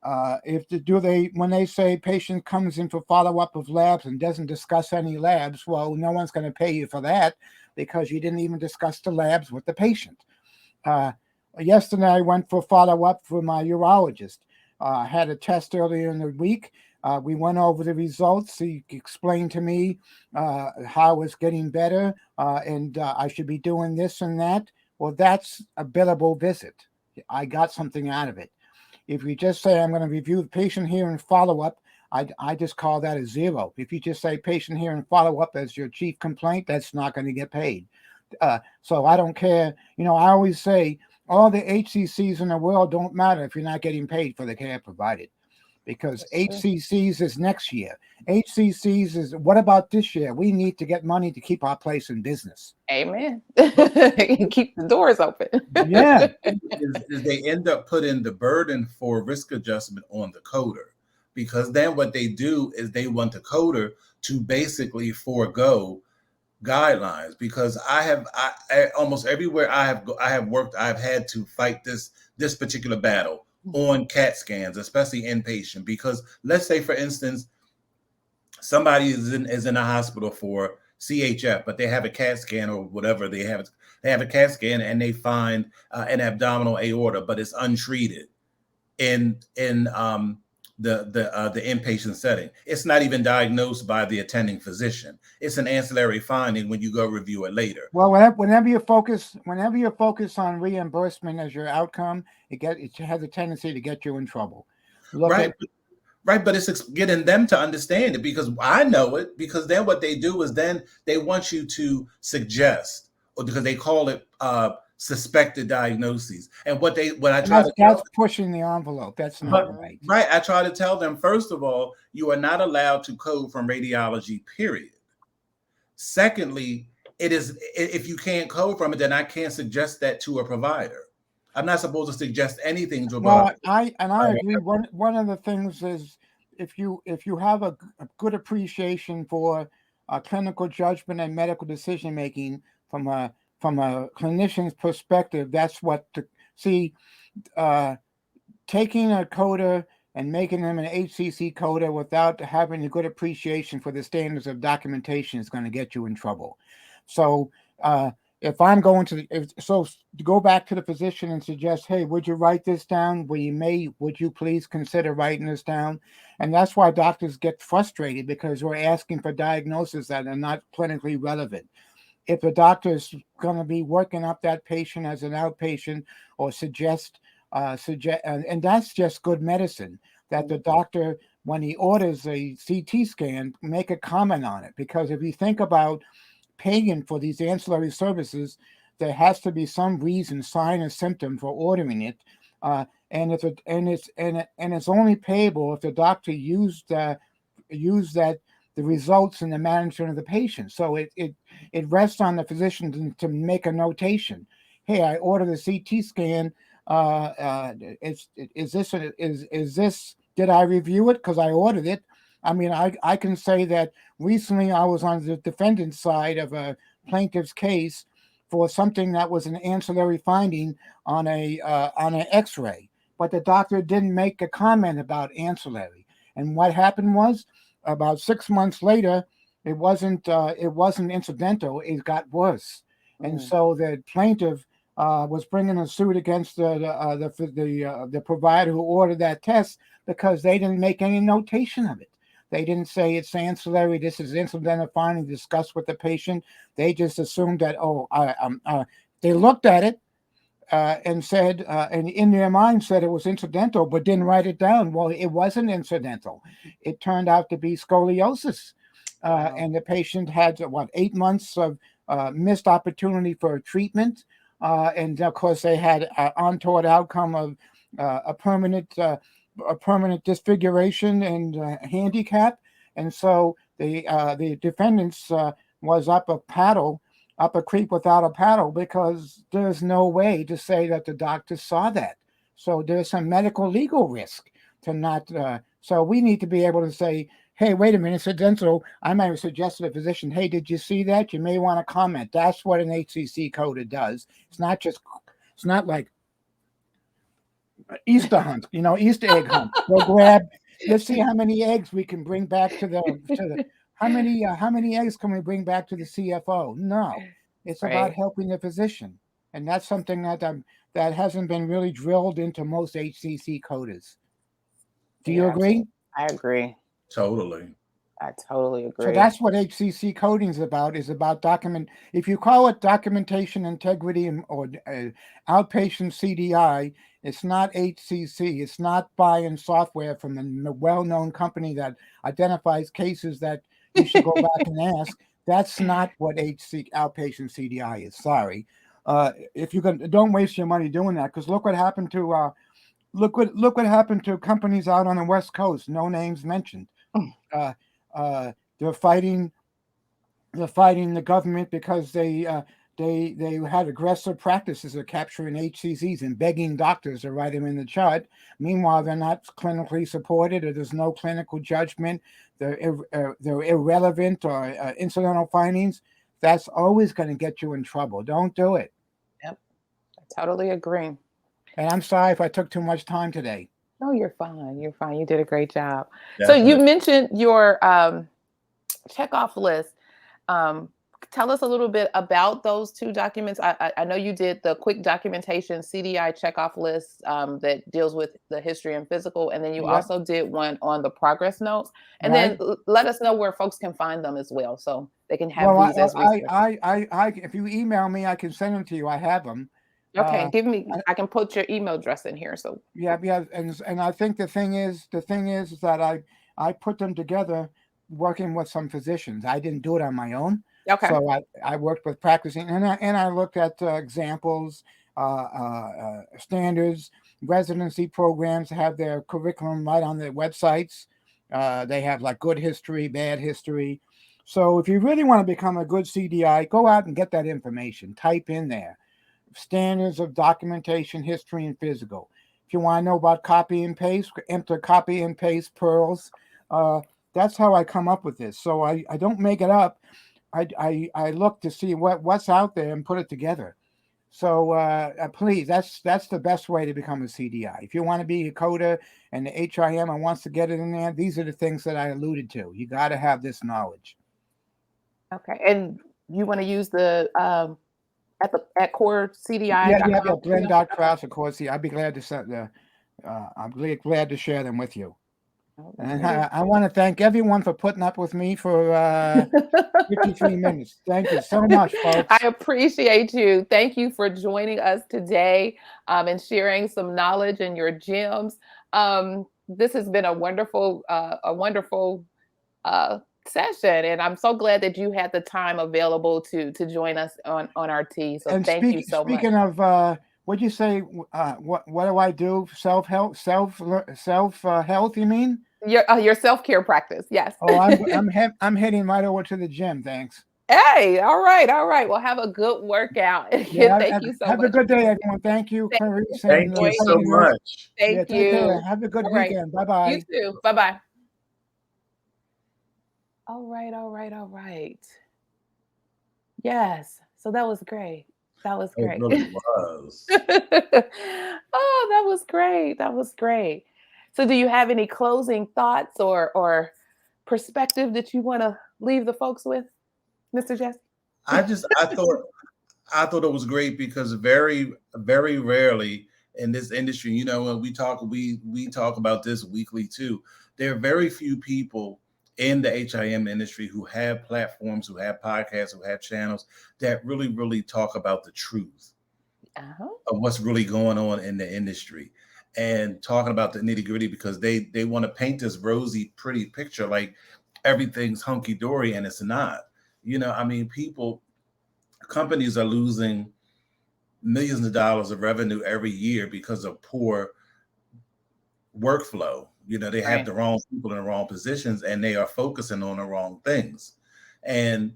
C: When they say patient comes in for follow-up of labs and doesn't discuss any labs, well, no one's going to pay you for that, because you didn't even discuss the labs with the patient. Yesterday, I went for follow-up for my urologist. I had a test earlier in the week. We went over the results. He explained to me how it's getting better, and I should be doing this and that. Well, that's a billable visit. I got something out of it. If you just say, I'm going to review the patient here and follow up, I just call that a zero. If you just say patient here and follow up as your chief complaint, that's not going to get paid. So I don't care. I always say all the HCCs in the world don't matter if you're not getting paid for the care provided. Because HCCs is next year. HCCs is, what about this year? We need to get money to keep our place in business.
A: Amen. Keep the doors open.
C: Yeah.
D: is they end up putting the burden for risk adjustment on the coder, because then what they do is they want the coder to basically forego guidelines. Because I almost everywhere I have worked, I've had to fight this particular battle on CAT scans, especially inpatient. Because let's say, for instance, somebody is in a hospital for CHF, but they have a CAT scan or whatever they have a CAT scan and they find an abdominal aorta, but it's untreated in the inpatient setting. It's not even diagnosed by the attending physician. It's an ancillary finding when you go review it later.
C: Well, whenever you focus on reimbursement as your outcome, it has a tendency to get you in trouble.
D: Right, but it's getting them to understand it, because I know it. Because then what they do is then they want you to suggest, or because they call it suspected diagnoses. And that's
C: pushing the envelope. That's not right.
D: Right. I try to tell them, first of all, you are not allowed to code from radiology, period. Secondly, if you can't code from it, then I can't suggest that to a provider. I'm not supposed to suggest anything to a provider.
C: I agree. One of the things is, if you have a good appreciation for clinical judgment and medical decision making from a clinician's perspective, that's what to see. Taking a coder and making them an HCC coder without having a good appreciation for the standards of documentation is going to get you in trouble. So if I'm going to go back to the physician and suggest, hey, would you write this down? Would you please consider writing this down? And that's why doctors get frustrated, because we're asking for diagnoses that are not clinically relevant. If a doctor is going to be working up that patient as an outpatient, or suggest, and that's just good medicine, that the doctor, when he orders a CT scan, make a comment on it. Because if you think about paying for these ancillary services, there has to be some reason, sign, or symptom for ordering it, and it's only payable if the doctor used that the results in the management of the patient. So it rests on the physician to make a notation. Hey, I ordered a CT scan. Is this? Did I review it? Because I ordered it. I mean, I can say that recently I was on the defendant's side of a plaintiff's case for something that was an ancillary finding on an X-ray, but the doctor didn't make a comment about ancillary. And what happened was, about 6 months later, it wasn't incidental. It got worse, and so the plaintiff was bringing a suit against the provider who ordered that test, because they didn't make any notation of it. They didn't say it's ancillary. This is incidental finding discussed with the patient. They just assumed that they looked at it and said, and in their mind said it was incidental, but didn't write it down. Well, it wasn't incidental. It turned out to be scoliosis.
A: Wow.
C: and the patient had 8 months of missed opportunity for treatment, and of course they had an untoward outcome of a permanent disfiguration and handicap, and so the defendants was up a creek without a paddle, because there's no way to say that the doctor saw that. So there's some medical legal risk to not. So we need to be able to say, hey, wait a minute, incidental. I might have suggested to the physician, hey, did you see that? You may want to comment. That's what an HCC coder does. It's not like Easter hunt, Easter egg hunt. Let's see how many eggs we can bring back to the how many eggs can we bring back to the CFO? No, it's about
A: Right.
C: helping the physician, and that's something that hasn't been really drilled into most HCC coders. Do you
A: Yeah,
C: agree?
A: I agree.
D: Totally.
A: I totally
C: So
A: agree.
C: that's what HCC coding is about document. If you call it documentation integrity or outpatient CDI, it's not HCC. It's not buying software from a well-known company that identifies cases that you should go back and ask. That's not what outpatient CDI is. Sorry. If you don't waste your money doing that, because look what happened to look what happened to companies out on the West Coast. No names mentioned. Uh, uh, they're fighting the government because they had aggressive practices of capturing HCCs and begging doctors to write them in the chart. Meanwhile, they're not clinically supported, or there's no clinical judgment. They're irrelevant or incidental findings. That's always going to get you in trouble. Don't do it.
A: Yep. I totally agree.
C: And I'm sorry if I took too much time today.
A: No, you're fine. You're fine. You did a great job. So you
D: Definitely.
A: mentioned your checkoff list. Um, Tell us a little bit about those two documents. I know you did the quick documentation CDI checkoff list that deals with the history and physical, and then you
C: Yep.
A: also did one on the progress notes. And then
C: Right.
A: let us know where folks can find them as well, so they can have
C: Well,
A: these as resources.
C: if you email me, I can send them to you. I have them.
A: Okay,
C: Uh,
A: give me. I can put your email address in here. So
C: yeah, and I think the thing is that I put them together working with some physicians. I didn't do it on my own,
A: okay,
C: so I worked with practicing, and I looked at examples, standards, residency programs have their curriculum right on their websites. They have like good history, bad history. So if you really want to become a good CDI, go out and get that information. Type in there standards of documentation, history, and physical. If you want to know about copy and paste, enter copy and paste pearls. That's how I come up with this. So I don't make it up. I look to see what's out there and put it together. So please, that's the best way to become a CDI. If you want to be a coder and the HIM and wants to get it in there, these are the things that I alluded to. You got to have this knowledge.
A: okay, and you want to use the at
C: Yeah.
A: corecdi.com email?
C: Glenn.Krauss, of course. I'd be glad to send I'm really glad to share them with you. And
A: Alrighty.
C: I want to thank everyone for putting up with me for 53 minutes. Thank you so much,
A: I
C: folks.
A: appreciate you. Thank you for joining us today and sharing some knowledge and your gems. This has been a wonderful uh, session, and I'm so glad that you had the time available to join us on our tea. So
C: And
A: thank you so much.
C: speaking of, what'd you say? What do I do? Self help, self health. You mean?
A: Your self care practice, yes.
C: Oh, I'm heading right over to the gym. Thanks.
A: Hey, all right, all right. Well, have a good workout.
C: Yeah.
A: Thank you so
C: Have a
A: much.
C: good day, everyone. Thank you,
A: Thank you
C: Clarice
A: for
C: and
D: Thank you so
A: joining.
C: Cody.
D: much.
C: Yeah,
A: Thank
C: take care.
A: you.
C: Have a good
A: All right.
C: weekend. Bye
A: You
C: bye.
A: too. Bye bye. All right, all right, all right. Yes. So that was great. That was
D: It
A: great.
D: really was.
A: Oh, that was great. That was great. So do you have any closing thoughts or perspective that you want to leave the folks with, Mr. Jesse?
D: I thought it was great because very, very rarely in this industry, when we talk about this weekly too. There are very few people in the HIM industry who have platforms, who have podcasts, who have channels that really, really talk about the truth
A: Uh-huh.
D: of what's really going on in the industry and talking about the nitty gritty, because they want to paint this rosy, pretty picture. Like everything's hunky-dory, and it's not. I mean, companies are losing millions of dollars of revenue every year because of poor workflow. They have the wrong people in the wrong positions, and they are focusing on the wrong things. And,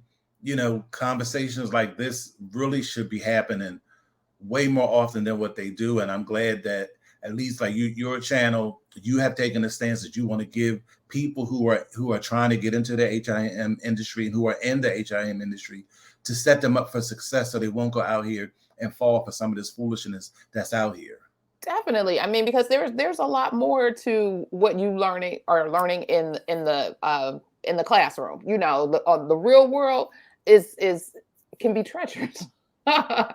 D: conversations like this really should be happening way more often than what they do. And I'm glad that at least like your channel, you have taken a stance that you want to give people who are trying to get into the HIM industry and who are in the HIM industry to set them up for success, so they won't go out here and fall for some of this foolishness that's out here.
A: Definitely. I mean, because there's a lot more to what you learning in the classroom. The real world can be treacherous,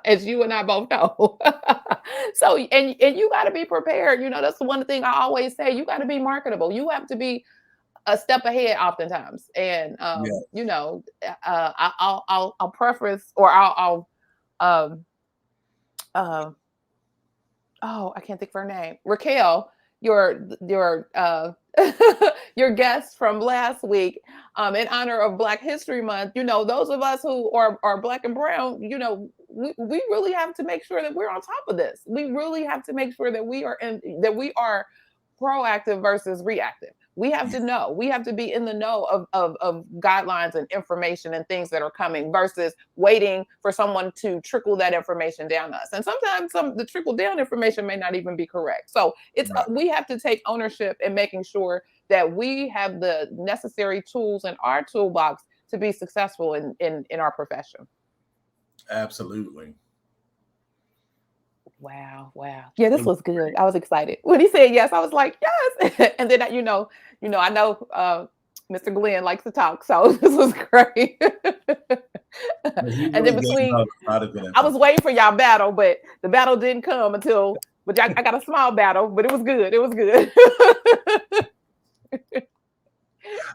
A: as you and I both know. So, and you got to be prepared. That's the one thing I always say. You got to be marketable. You have to be a step ahead oftentimes. And I'll preface, or I'll I can't think of her name. Raquel, your your guest from last week, in honor of Black History Month. Those of us who are Black and brown, we really have to make sure that we're on top of this. We really have to make sure that we are proactive versus reactive. We have to know. We have to be in the know of guidelines and information and things that are coming versus waiting for someone to trickle that information down us. And sometimes the trickle down information may not even be correct. So we have to take ownership in making sure that we have the necessary tools in our toolbox to be successful in our profession.
D: Absolutely.
A: Wow. Yeah, this was good. I was excited. When he said yes, I was like, yes. And then, I know Mr. Glenn likes to talk. So this was great. And then I was waiting for y'all battle, but the battle didn't come but I got a small battle, but it was good. It was good.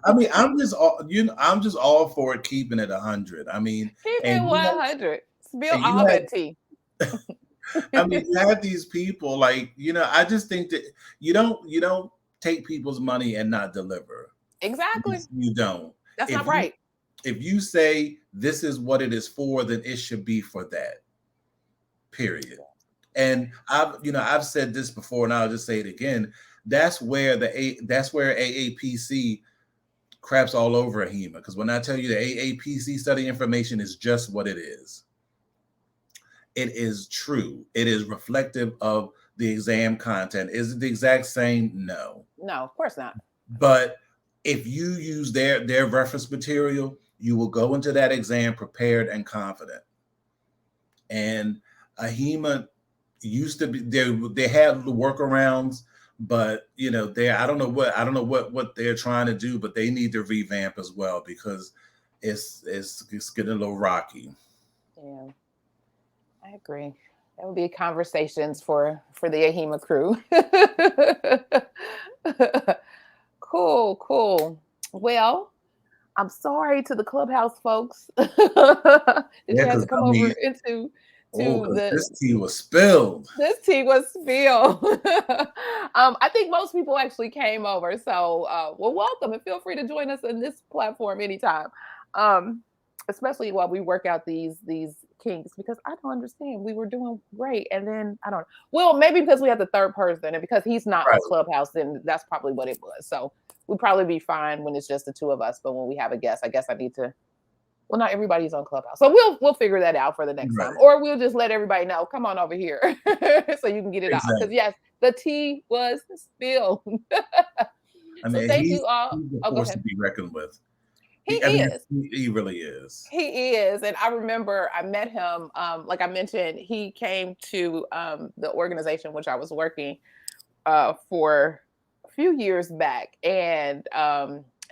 D: I mean, I'm just all for it, keeping it 100. I mean,
A: keep it 100. Spill all that tea.
D: I mean, you have these people like, I just think that you don't take people's money and not deliver.
A: Exactly.
D: You don't.
A: That's not right.
D: If you say this is what it is for, then it should be for that. Period. And I've said this before, and I'll just say it again. That's where AAPC craps all over AHIMA. Because when I tell you the AAPC study information is just what it is. It is true. It is reflective of the exam content. Is it the exact same? No.
A: No, of course not.
D: But if you use their reference material, you will go into that exam prepared and confident. And AHIMA used to be they had the workarounds, but I don't know what they're trying to do, but they need to revamp as well, because it's getting a little rocky.
A: Yeah. I agree. That would be conversations for the AHIMA crew. Cool. Well, I'm sorry to the Clubhouse folks. You had to come over into
D: this tea was spilled.
A: This tea was spilled. I think most people actually came over. So, well, welcome, and feel free to join us on this platform anytime. Especially while we work out these kinks, because I don't understand. We were doing great, and then I don't know. Well, maybe because we have the third person, and because he's not on Clubhouse, then that's probably what it was. So we'd probably be fine when it's just the two of us. But when we have a guest, I guess I need to. Well, not everybody's on Clubhouse, so we'll figure that out for the next time, or we'll just let everybody know. Come on over here, so you can get it out. Because yes, the tea was spilled.
D: I mean, so
A: thank you all.
D: He's a force to be reckoned with.
A: He is.
D: He really is.
A: He is. And I remember I met him, like I mentioned, he came to the organization which I was working for a few years back. And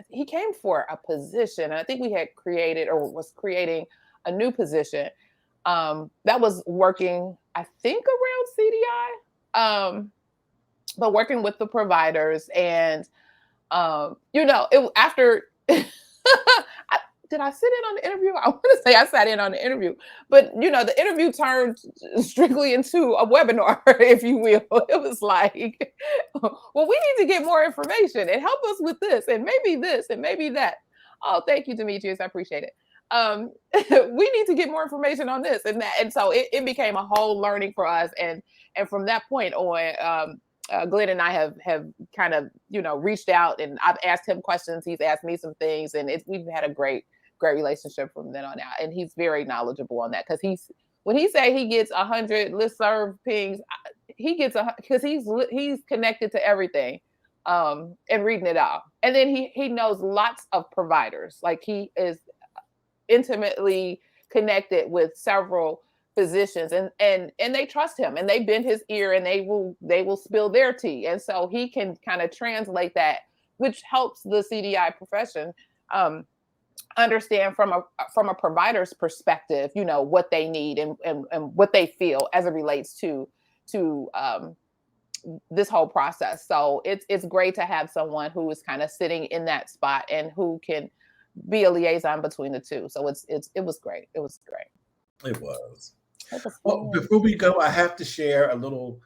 A: he came for a position. And I think we had created or was creating a new position that was working, I think, around CDI, but working with the providers. And, after... Did I sit in on the interview? I want to say I sat in on the interview, but the interview turned strictly into a webinar, if you will. It was like, well, we need to get more information and help us with this and maybe that. Oh, thank you, Demetrius. I appreciate it. We need to get more information on this and that. And so it became a whole learning for us. And from that point on, Glenn and I have kind of, reached out, and I've asked him questions. He's asked me some things, and we've had a great relationship from then on out. And he's very knowledgeable on that, because when he say he gets 100 listserv pings, he gets because he's connected to everything, and reading it all. And then he knows lots of providers. Like, he is intimately connected with several physicians, and they trust him, and they bend his ear, and they will spill their tea. And so he can kind of translate that, which helps the CDI profession understand from a provider's perspective, what they need and what they feel as it relates to this whole process. So it's great to have someone who is kind of sitting in that spot and who can be a liaison between the two. So it was great. It was great.
D: It was. Well, before we go, I have to share a little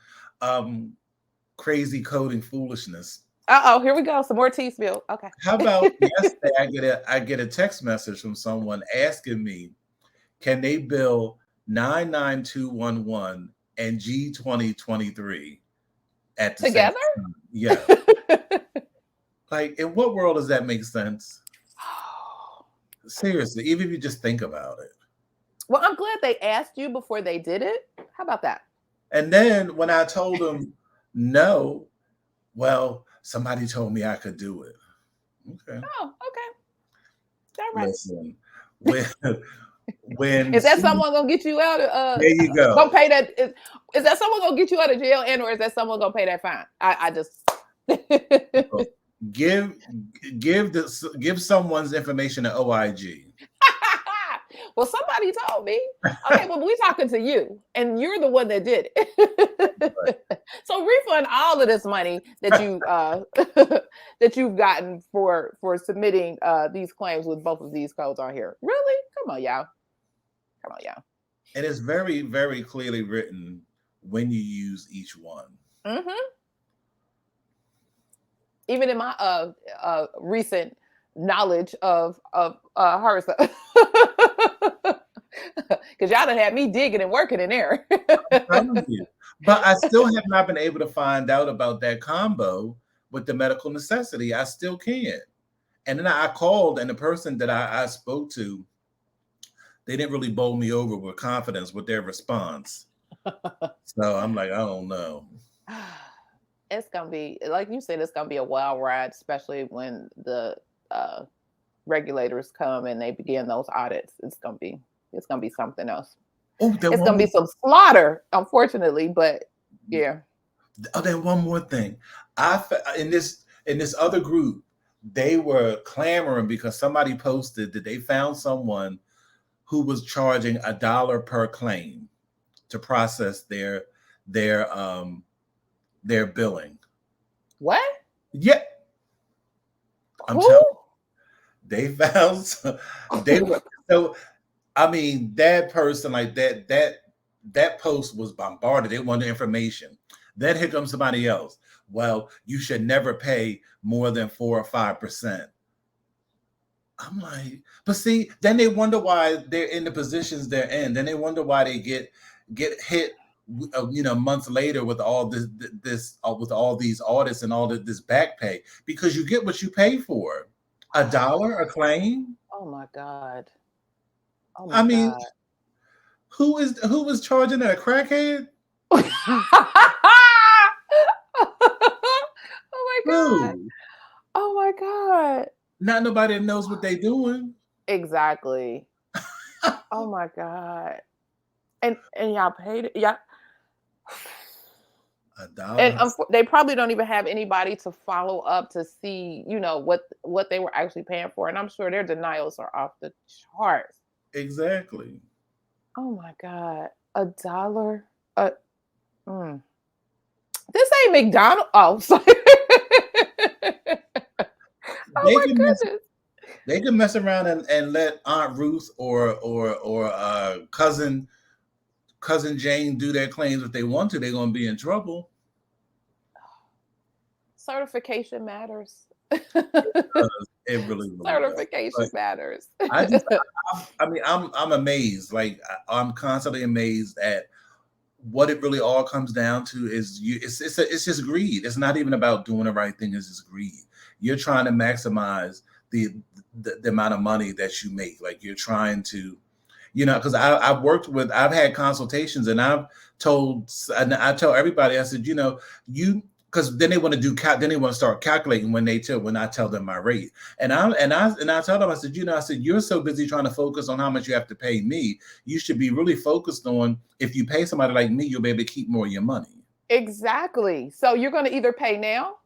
D: crazy coding foolishness.
A: Here we go. Some more tea spill. Okay.
D: How about yesterday I get a text message from someone asking me, can they bill 99211 and G2023 at the
A: together?
D: Same time? Yeah. Like, in what world does that make sense? Seriously, even if you just think about it.
A: Well, I'm glad they asked you before they did it. How about that?
D: And then when I told them no, well, somebody told me I could do it. Okay.
A: Oh, okay. All right.
D: Listen, when
A: is that someone gonna get you out of
D: there you go.
A: Gonna pay that? Is that someone gonna get you out of jail, or is that someone gonna pay that fine? I just give someone's information to OIG. Well, somebody told me. Okay, well, we're talking to you, and you're the one that did it. Right. So refund all of this money that you that you've gotten for submitting these claims with both of these codes on here. Really? Come on, y'all.
D: And it's very, very clearly written when you use each one.
A: Mm-hmm. Even in my recent knowledge of HRSA. Because y'all done had me digging and working in there.
D: But I still have not been able to find out about that combo with the medical necessity. I still can't. And then I called, and the person that I spoke to, they didn't really bowl me over with confidence with their response. So I'm like, I don't know.
A: It's going to be, like you said, it's going to be a wild ride, especially when the regulators come and they begin those audits. It's going to be something else. It's going to be some slaughter, unfortunately, but yeah.
D: Oh, then one more thing. In this other group, they were clamoring because somebody posted that they found someone who was charging $1 per claim to process their billing.
A: What?
D: Yeah. I'm telling you, they found so I mean, that person, like that post was bombarded. They wanted information. Then here comes somebody else. Well, you should never pay more than 4 or 5%. I'm like, but see, then they wonder why they're in the positions they're in. Then they wonder why they get hit, months later with all this with all these audits and all this back pay, because you get what you pay for. $1 a claim.
A: Oh my God. Oh
D: my God. Who was charging that? A crackhead?
A: Oh my God. Who? Oh my God.
D: Not nobody knows what they're doing.
A: Exactly. Oh my God. And y'all paid it. Yeah.
D: $1.
A: And they probably don't even have anybody to follow up to see, what they were actually paying for. And I'm sure their denials are off the charts.
D: Exactly.
A: Oh my God. $1. This ain't McDonald's. Oh, sorry. Oh my goodness.
D: They can mess around and let Aunt Ruth or cousin Jane do their claims if they want to. They're gonna be in trouble.
A: Certification matters.
D: It really, really does.
A: Certification
D: But
A: matters.
D: I just, I mean, I'm amazed. Like I'm constantly amazed at what it really all comes down to is it's just greed. It's not even about doing the right thing. It's just greed. You're trying to maximize the amount of money that you make. Like you're trying to, because I've had consultations and I tell everybody, I said, because then they want to then they want to start calculating when I tell them my rate. And I tell them, I said, you're so busy trying to focus on how much you have to pay me. You should be really focused on, if you pay somebody like me, you'll be able to keep more of your money.
A: Exactly. So you're going to either pay now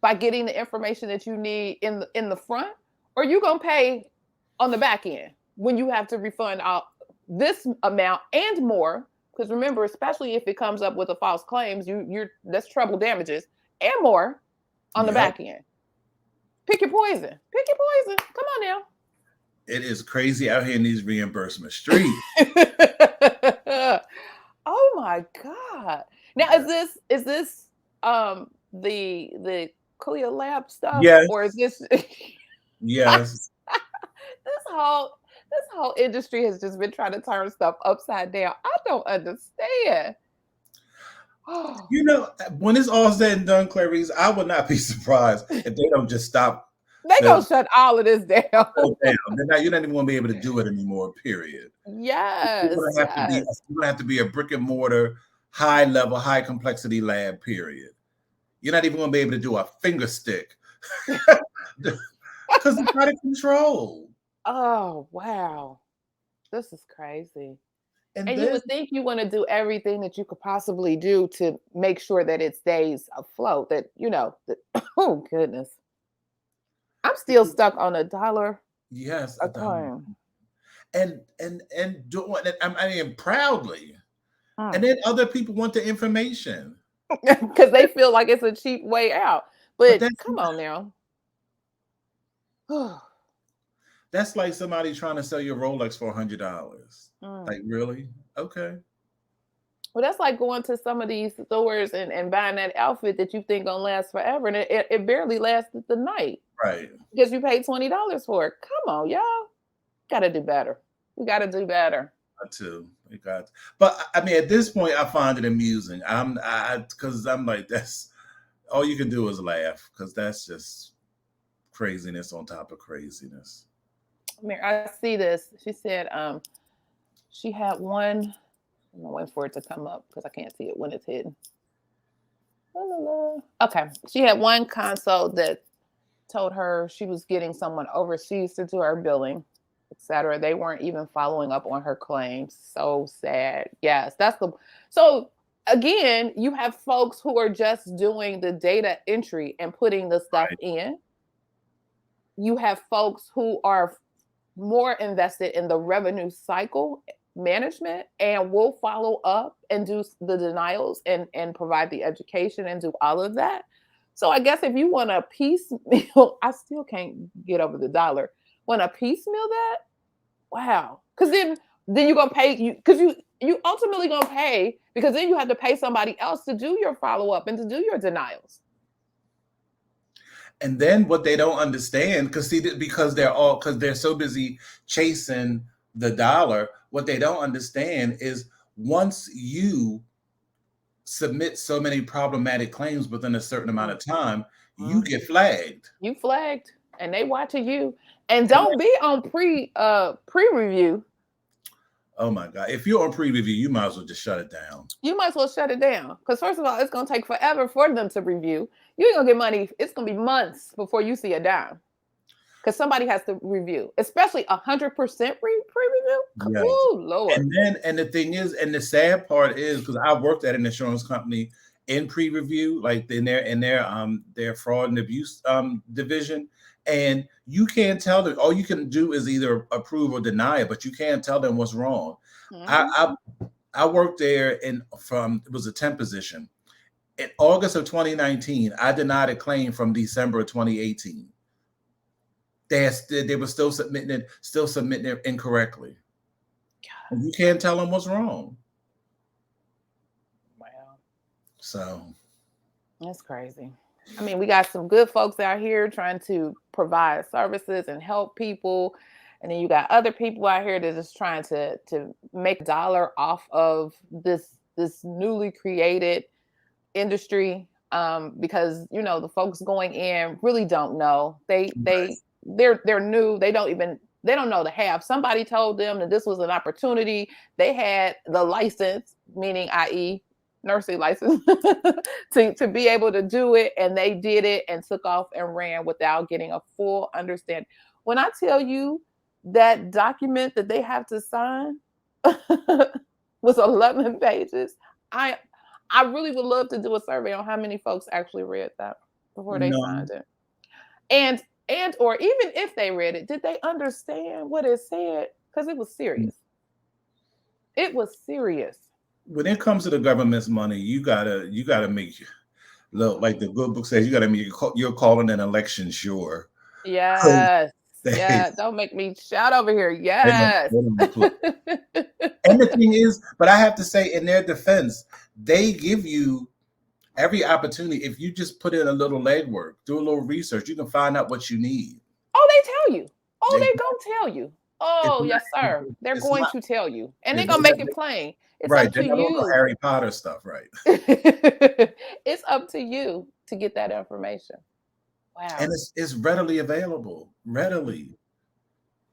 A: by getting the information that you need in the front, or you're going to pay on the back end when you have to refund out this amount and more. Because remember, especially if it comes up with a false claims, that's treble damages and more on the back end. Pick your poison. Pick your poison. Come on now.
D: It is crazy out here in these reimbursement streets.
A: Oh my God. Now is this the Clear Lab stuff?
D: Yes.
A: Or is this
D: Yes.
A: this whole industry has just been trying to turn stuff upside down. I don't understand.
D: When it's all said and done, Clarice, I would not be surprised if they don't just stop.
A: They gonna shut all of this down.
D: You're not even going to be able to do it anymore, period.
A: Yes.
D: You're going to have to be a brick and mortar, high level, high complexity lab, period. You're not even going to be able to do a finger stick because it's out of control.
A: Oh, wow. This is crazy. And you would think you want to do everything that you could possibly do to make sure that it stays afloat, oh goodness. I'm still stuck on $1.
D: Yes.
A: A coin.
D: And doing it, I mean, proudly. And then other people want the information.
A: Because they feel like it's a cheap way out. But come on now.
D: That's like somebody trying to sell you a Rolex for $100. Like, really? Okay.
A: Well, that's like going to some of these stores and buying that outfit that you think gonna last forever, and it barely lasted the night.
D: Right.
A: Because you paid $20 for it. Come on, y'all. Gotta do better. We gotta do better.
D: But I mean, at this point, I find it amusing. Because I'm like, that's all you can do is laugh, because that's just craziness on top of craziness.
A: I see this. She said she had one. I'm waiting for it to come up because I can't see it when it's hidden. Okay. She had one consult that told her she was getting someone overseas to do her billing, etc. They weren't even following up on her claims. So sad. Yes, so again, you have folks who are just doing the data entry and putting the stuff in. You have folks who are more invested in the revenue cycle management and will follow up and do the denials and provide the education and do all of that. So I guess if you want a piecemeal, I still can't get over the $1. Want a piecemeal that? Wow. Because then you're gonna pay because you ultimately gonna pay, because then you have to pay somebody else to do your follow-up and to do your denials.
D: And then what they don't understand, because they're so busy chasing the dollar, what they don't understand is once you submit so many problematic claims within a certain amount of time, you get flagged.
A: You flagged, and they watching you. And don't be on pre-review.
D: Oh my God. If you're on pre-review, you might as well just shut it down.
A: You might as well shut it down. Because first of all, it's going to take forever for them to review. You ain't going to get money. It's going to be months before you see a dime. Because somebody has to review, especially 100% pre-review.
D: Yes.
A: Oh, Lord.
D: And the thing is, and the sad part is, because I worked at an insurance company in pre-review, like in their fraud and abuse division, and you can't tell them. All you can do is either approve or deny it, but you can't tell them what's wrong. I worked there it was a temp position. In August of 2019, I denied a claim from December of 2018. They were still submitting it incorrectly. And you can't tell them what's wrong.
A: Wow.
D: So
A: that's crazy. I mean, we got some good folks out here trying to provide services and help people. And then you got other people out here that just trying to make a dollar off of this newly created industry, because the folks going in really don't know.
D: Right.
A: They're new. They don't know the half. Somebody told them that this was an opportunity. They had the license, meaning i.e. nursing license, to be able to do it, and they did it and took off and ran without getting a full understanding. When I tell you that document that they have to sign was 11 pages, I I really would love to do a survey on how many folks actually read that before they
D: No,
A: signed it. And or even if they read it, did they understand what it said? Because it was serious. It was serious.
D: when it comes to the government's money, you gotta make look like the good book says. You gotta make you're calling an election sure. 'Cause
A: Yes.
D: they
A: Yeah. Don't make me shout over here.
D: they don't,
A: Yes.
D: they don't play. And the thing is, but I have to say, in their defense, they give you every opportunity. If you just put in a little legwork, do a little research, you can find out what you need.
A: Oh, they tell you. Oh,
D: They,
A: they gonna tell you.
D: it's
A: Oh,
D: not,
A: yes, sir. They're
D: it's
A: going
D: not,
A: to tell you. And they're
D: they're
A: gonna
D: not
A: make it plain. It's
D: right.
A: up
D: They're
A: to
D: not on the
A: you.
D: Harry Potter stuff, right?
A: It's up to you to get that information.
D: And
A: Wow.
D: it's readily available, readily.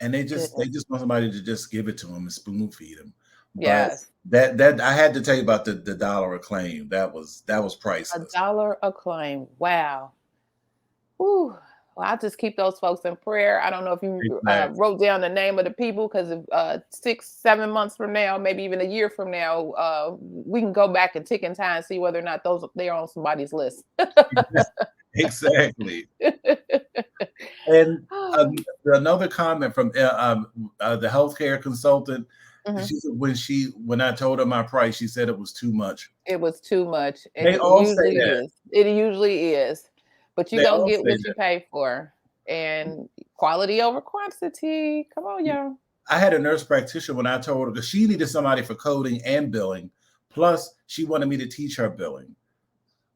D: And they
A: Goodness.
D: just want somebody to just give it to them and spoon feed them. But
A: Yes.
D: that I had to tell you about the dollar a claim. That was
A: A
D: priceless.
A: dollar a claim. Wow. Whew. Well, I'll just keep those folks in prayer. I don't know if you
D: Exactly.
A: wrote down the name of the people, because if 6, 7 months from now, maybe even a year from now, we can go back and tick in time and see whether or not they are on somebody's list.
D: Exactly. And another comment from the healthcare consultant.
A: Mhm.
D: She said when I told her my price, she said it was too much.
A: It was too much. It
D: They all say
A: usually
D: that.
A: is. It usually is. But you're
D: They
A: gonna
D: all
A: get
D: say
A: what you pay for. And quality over quantity. Come on,
D: that.
A: y'all.
D: I had a nurse practitioner when I told her because she needed somebody for coding and billing. Plus, she wanted me to teach her billing.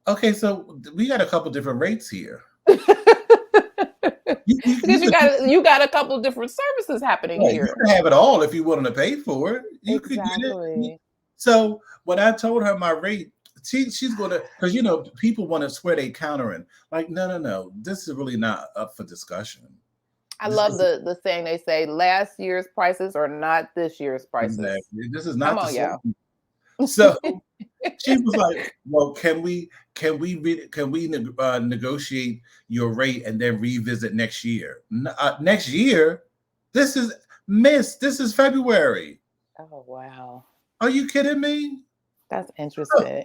D: Okay, so we got a couple different rates here.
A: Because
D: You could
A: you got a couple different services happening
D: right, you
A: here.
D: can have it all if you willing to pay for it. You could get it.
A: Exactly.
D: So when I told her my rate, she's gonna because people want to swear they countering. Like, no. This is really not up for discussion.
A: I
D: This
A: love
D: is
A: the saying they say last year's prices are not this year's prices.
D: exactly. This is
A: Come
D: not the
A: on, y'all.
D: same. So she was like, "Well, can we negotiate your rate and then revisit next year? Next year? This is This is February.
A: Oh, wow.
D: Are you kidding me?
A: That's interesting.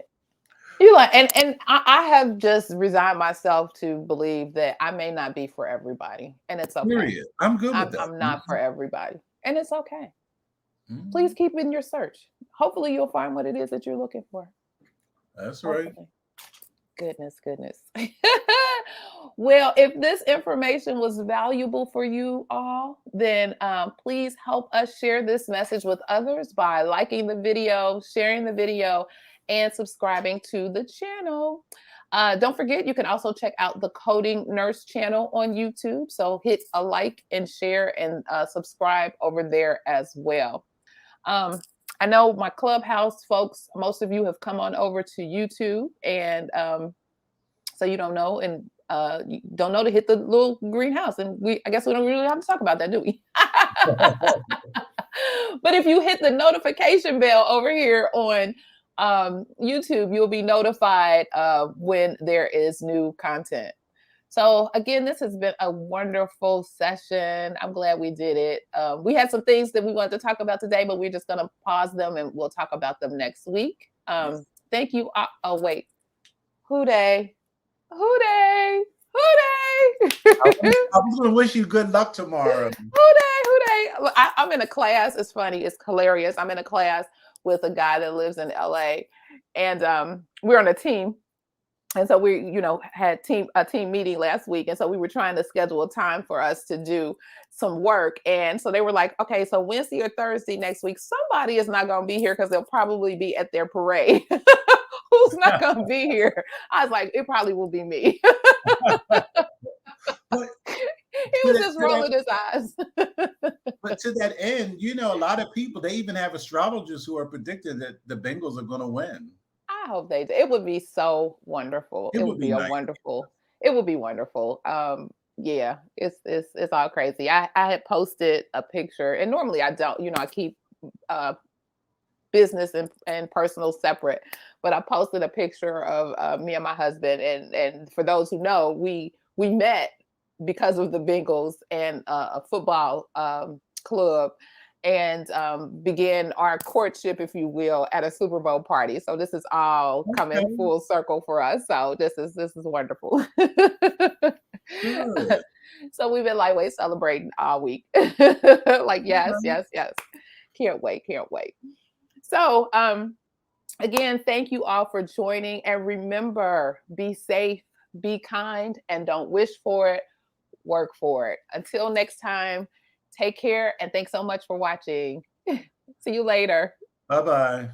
A: You like, and I have just resigned myself to believe that I may not be for everybody, and it's okay.
D: Period. I'm good with that.
A: I'm not for everybody, and it's okay. Please
D: Mhm.
A: keep in your search. Hopefully, you'll find what it is that you're looking for.
D: That's right.
A: Hopefully. Goodness. Well, if this information was valuable for you all, then please help us share this message with others by liking the video, sharing the video, and subscribing to the channel. Don't forget, you can also check out the Coding Nurse channel on YouTube. So hit a like and share and subscribe over there as well. Um, I know my Clubhouse folks, most of you have come on over to YouTube, and so you don't know, and you don't know to hit the little greenhouse. And I guess we don't really have to talk about that, do we? But if you hit the notification bell over here on YouTube, you'll be notified when there is new content. So again, this has been a wonderful session. I'm glad we did it. We had some things that we wanted to talk about today, but we're just going to pause them and we'll talk about them next week.
D: Yes.
A: Thank you. Oh, wait. Who day? Who day? Who day?
D: I was going to wish you good luck tomorrow.
A: Who day? I'm in a class. It's funny. It's hilarious. I'm in a class with a guy that lives in LA, and we're on a team. And so we, had a team meeting last week. And so we were trying to schedule a time for us to do some work. And so they were like, okay, so Wednesday or Thursday next week, somebody is not going to be here because they'll probably be at their parade. Who's not going to be here? I was like, it probably will be me.
D: But
A: He
D: to
A: was
D: that,
A: just
D: to that,
A: rolling his eyes.
D: but to that end, you know, a lot of people, they even have astrologers who are predicting that the Bengals are going to win.
A: I hope they do. It would be so wonderful.
D: It
A: It
D: would
A: would
D: be
A: be a
D: nice.
A: wonderful. It would be wonderful. Yeah, it's all crazy. I had posted a picture, and normally I don't. I keep uh business and personal separate. But I posted a picture of me and my husband, and for those who know, we met because of the Bengals and a football club, and began our courtship, if you will, at a Super Bowl party. So this is all coming
D: Okay,
A: full circle for us. So this is wonderful.
D: good.
A: So we've been lightweight celebrating all week. Like yes,
D: Okay.
A: yes, yes. Can't wait, can't wait. So, again, thank you all for joining. And remember, be safe, be kind, and don't wish for it, work for it. Until next time, take care and thanks so much for watching. See you later.
D: Bye-bye.